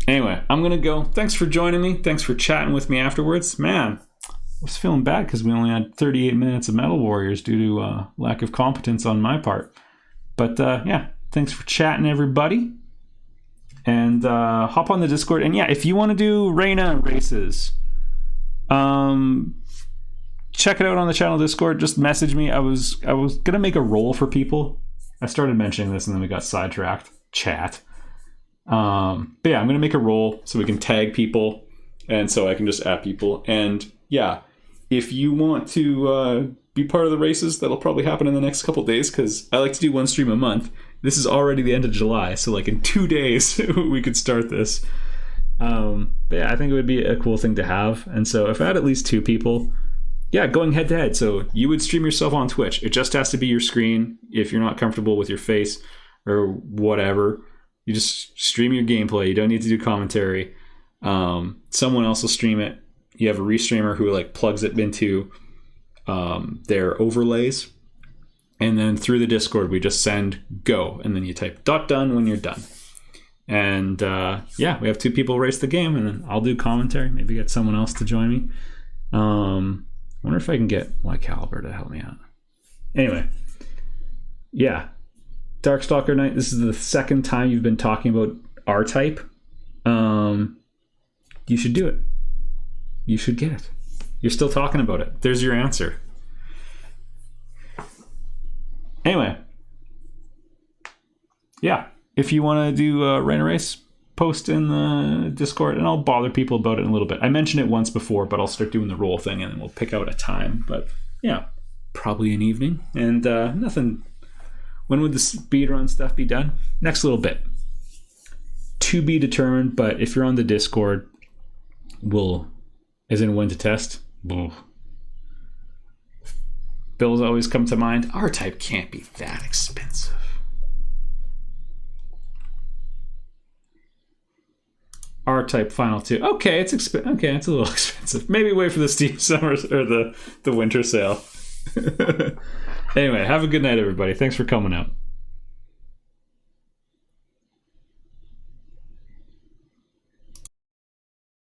Anyway, I'm going to go. Thanks for joining me. Thanks for chatting with me afterwards. Man, I was feeling bad because we only had 38 minutes of Metal Warriors due to lack of competence on my part. But yeah, thanks for chatting, everybody. And hop on the Discord. And yeah, if you want to do Reyna races, check it out on the channel Discord. Just message me. I was going to make a role for people. I started mentioning this and then we got sidetracked. Chat. But yeah, I'm going to make a role so we can tag people. And so I can just add people. And yeah, if you want to be part of the races, that'll probably happen in the next couple days because I like to do one stream a month. This is already the end of July, so like in 2 days we could start this. But yeah, I think it would be a cool thing to have. And so if I had at least 2 people, yeah, going head to head. So you would stream yourself on Twitch. It just has to be your screen. If you're not comfortable with your face or whatever, you just stream your gameplay. You don't need to do commentary. Someone else will stream it. You have a restreamer who like plugs it into their overlays, and then through the Discord we just send go, and then you type .done when you're done. And yeah, we have 2 people race the game, and then I'll do commentary. Maybe get someone else to join me. Wonder if I can get Y Caliber to help me out. Anyway, yeah, Darkstalker Knight. This is the second time you've been talking about R-Type. You should do it. You should get it. You're still talking about it. There's your answer. Anyway. Yeah. If you want to do a Reyna race, post in the Discord and I'll bother people about it in a little bit. I mentioned it once before, but I'll start doing the roll thing and then we'll pick out a time. But yeah, probably an evening. And nothing. When would the speedrun stuff be done? Next little bit. To be determined, but if you're on the Discord, we'll... As in when to test? Bills always come to mind. R-Type can't be that expensive. R-Type Final 2. Okay, it's okay, it's a little expensive. Maybe wait for the Steam Summers or the winter sale. Anyway, have a good night, everybody. Thanks for coming out.